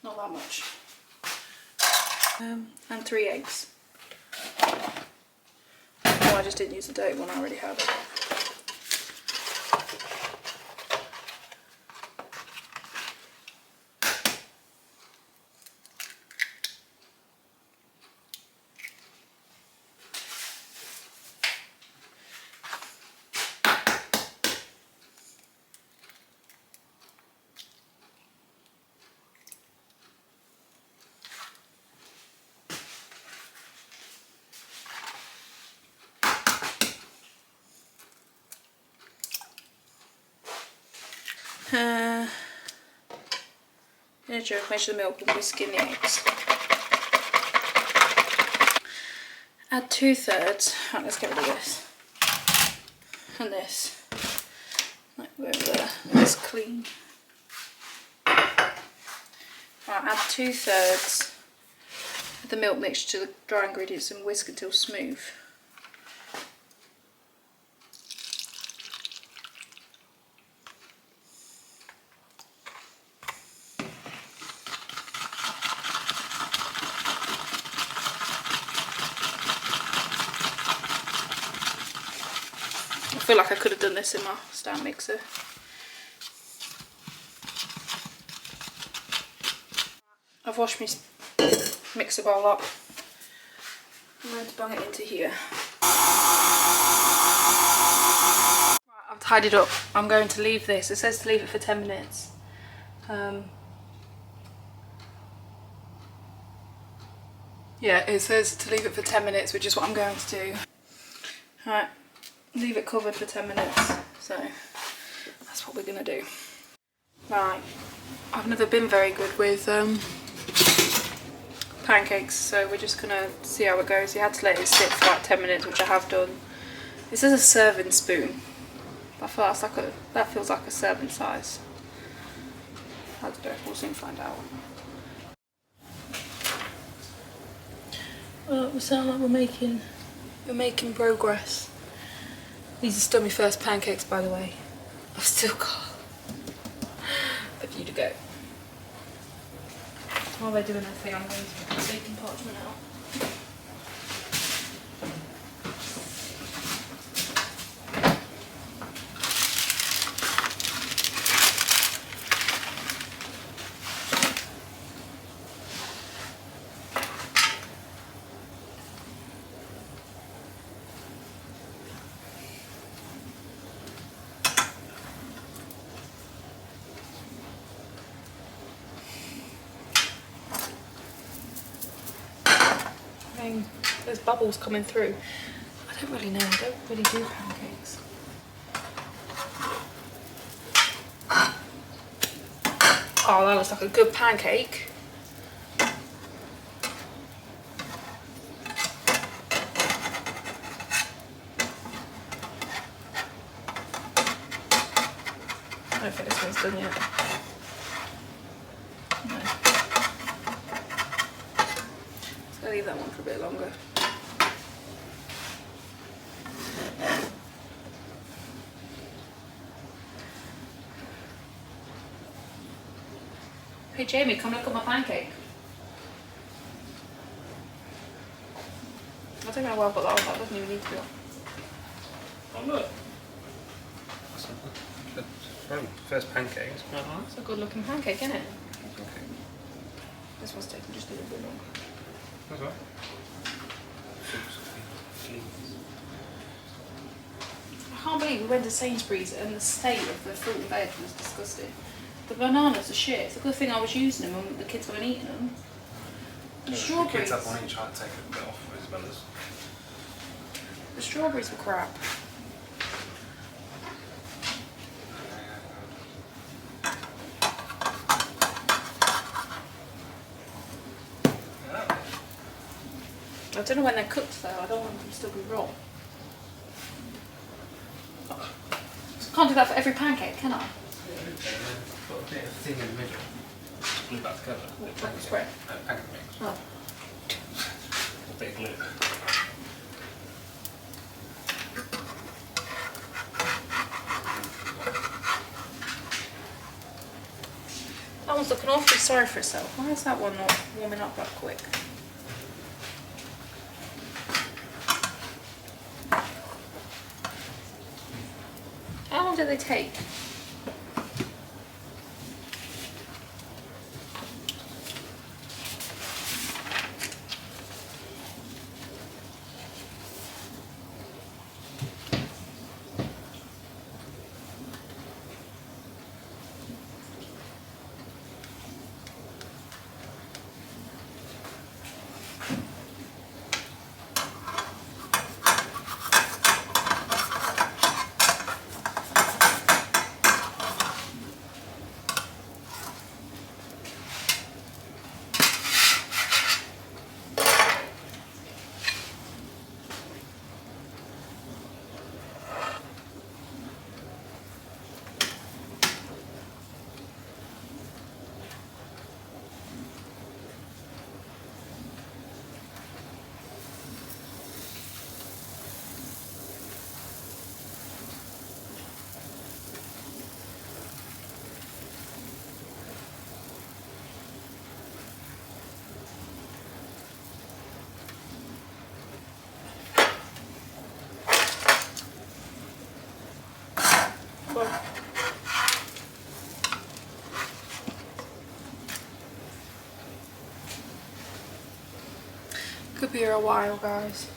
not that much. And 3 eggs. Oh, I just didn't use the dirty one I already had. In a jug, measure the milk and whisk in the eggs. Add 2/3. Right, let's get rid of this. And this. Like over there. It's clean. Right, add 2/3 of the milk mixture to the dry ingredients and whisk until smooth. I feel like I could have done this in my stand mixer. I've washed my mixer bowl up. I'm going to bung it into here. Right, I've tidied up. I'm going to leave this. It says to leave it for 10 minutes. Yeah, it says to leave it for 10 minutes, which is what I'm going to do. Right. Leave it covered for 10 minutes, so that's what we're gonna do. Right, I've never been very good with pancakes, so we're just gonna see how it goes. You had to let it sit for like 10 minutes, which I have done. This is a serving spoon. I feel that's like that feels like a serving size. I don't know, we'll soon find out. Well, we sound like we're making progress. These are still my first pancakes, by the way. I've still got a few to go. While they're doing their thing, I'm going to get the baking parchment out. There's bubbles coming through. I don't really know, I don't really do pancakes. Oh, that looks like a good pancake. I don't think this one's done yet. No. I'll leave that one for a bit longer. Hey Jamie, come look at my pancake. I don't know why I put that on, that doesn't even need to be on. Oh look. First pancake. It's quite nice. It's a good looking pancake, isn't it? Okay. This one's taking just a little bit longer. That's right. can't believe we went to Sainsbury's and the state of the fruit and veg was disgusting. The bananas are shit. It's a good thing I was using them and the kids weren't eating them. The strawberries. The kids have one each, try to take a bit off Isabella's. The strawberries were crap. I don't know when they're cooked though, I don't want them to still be raw. Can't do that for every pancake, can I? Put a bit of thing in the middle, glue that together. Like a spread? Pancake mix. Oh. A bit of glue. That one's looking awfully sorry for itself. Why is that one not warming up that quick? How long do they take? Could be here a while, guys.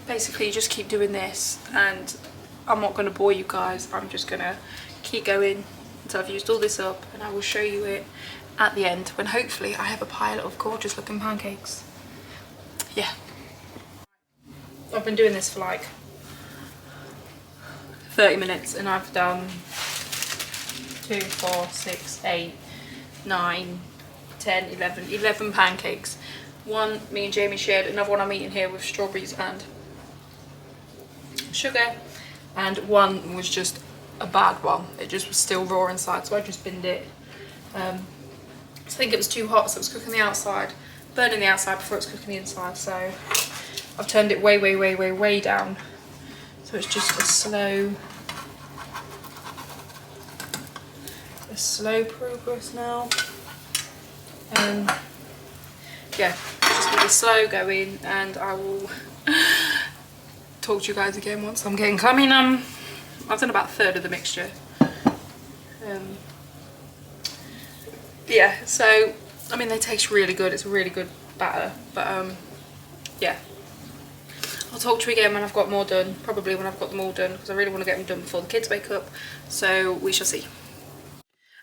Basically, you just keep doing this, and I'm not going to bore you guys. I'm just going to keep going until I've used all this up, and I will show you it at the end when hopefully I have a pile of gorgeous looking pancakes. Yeah. I've been doing this for like 30 minutes and I've done 2, 4, 6, 8, 9, 10, 11 pancakes. One me and Jamie shared, another one I'm eating here with strawberries and sugar, and one was just a bad one. It just was still raw inside, so I just binned it. I think it was too hot, so it was cooking the outside, burning the outside before it's cooking the inside, so I've turned it way down, so it's just a slow progress now. Yeah, just be slow going, and I will talk to you guys again once I'm getting. I mean, I've done about a third of the mixture. Yeah, so I mean, they taste really good. It's a really good batter, but yeah, I'll talk to you again when I've got more done. Probably when I've got them all done, because I really want to get them done before the kids wake up. So we shall see.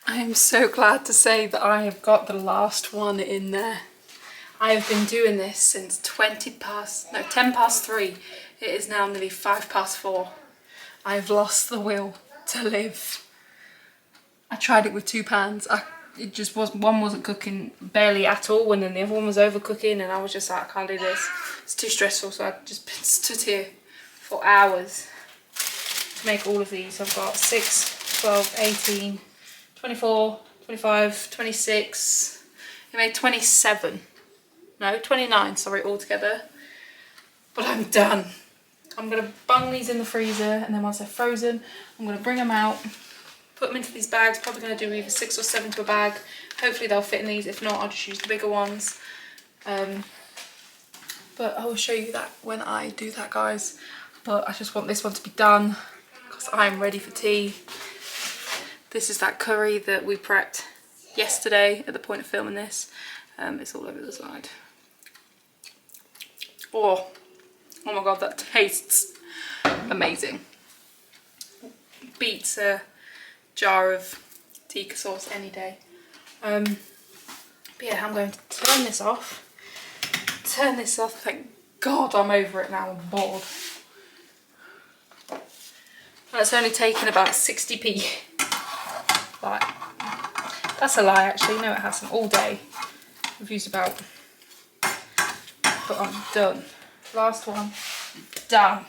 I am so glad to say that I have got the last one in there. I have been doing this since 10 past 3. It is now nearly 5 past 4. I've lost the will to live. I tried it with 2 pans. It just wasn't, one wasn't cooking barely at all, and then the other one was overcooking, and I was just like, I can't do this. It's too stressful, so I've just been stood here for hours to make all of these. I've got 6, 12, 18, 24, 25, 26, I made 27, no 29, sorry, altogether. But I'm done. I'm going to bung these in the freezer, and then once they're frozen, I'm going to bring them out, put them into these bags. Probably going to do either 6 or 7 to a bag. Hopefully they'll fit in these. If not, I'll just use the bigger ones. But I will show you that when I do that, guys. But I just want this one to be done because I'm ready for tea. This is that curry that we prepped yesterday at the point of filming this. It's all over the side. Oh my god, that tastes amazing. Beats a jar of tikka sauce any day. But yeah, I'm going to turn this off. Thank god I'm over it now. I'm bored. That's only taken about 60p. Like, that's a lie actually. No, it hasn't. All day I've used about, but I'm done. Last one. Done.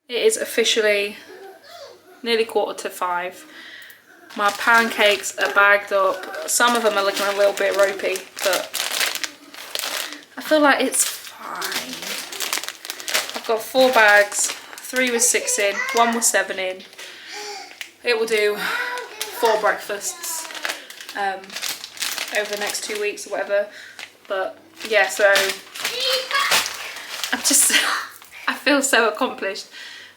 It is officially nearly 4:45. My pancakes are bagged up. Some of them are looking a little bit ropey, but I feel like it's fine. I've got 4 bags, 3 with 6 in, 1 with 7 in. It will do 4 breakfasts over the next 2 weeks or whatever. But yeah, so I feel so accomplished.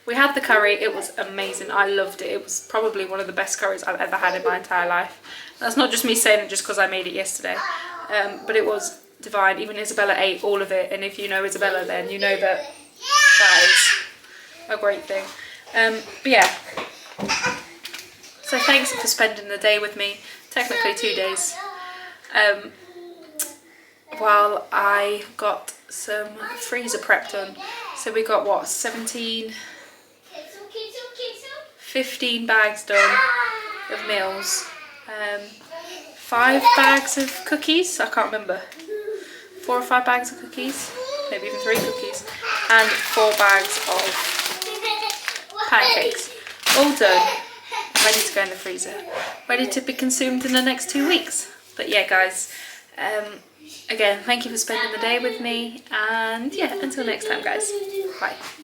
We had the curry, it was amazing. I loved it. It was probably one of the best curries I've ever had in my entire life. That's not just me saying it just because I made it yesterday. But it was divine. Even Isabella ate all of it. And if you know Isabella, then you know that that is a great thing. But yeah. So thanks for spending the day with me. Technically 2 days. While I got some freezer prep done. So we got what, 15 bags done of meals, 5 bags of cookies, I can't remember, 4 or 5 bags of cookies, maybe even 3 cookies, and 4 bags of pancakes, all done, ready to go in the freezer, ready to be consumed in the next 2 weeks. But yeah guys, again, thank you for spending the day with me, and yeah, until next time guys, bye.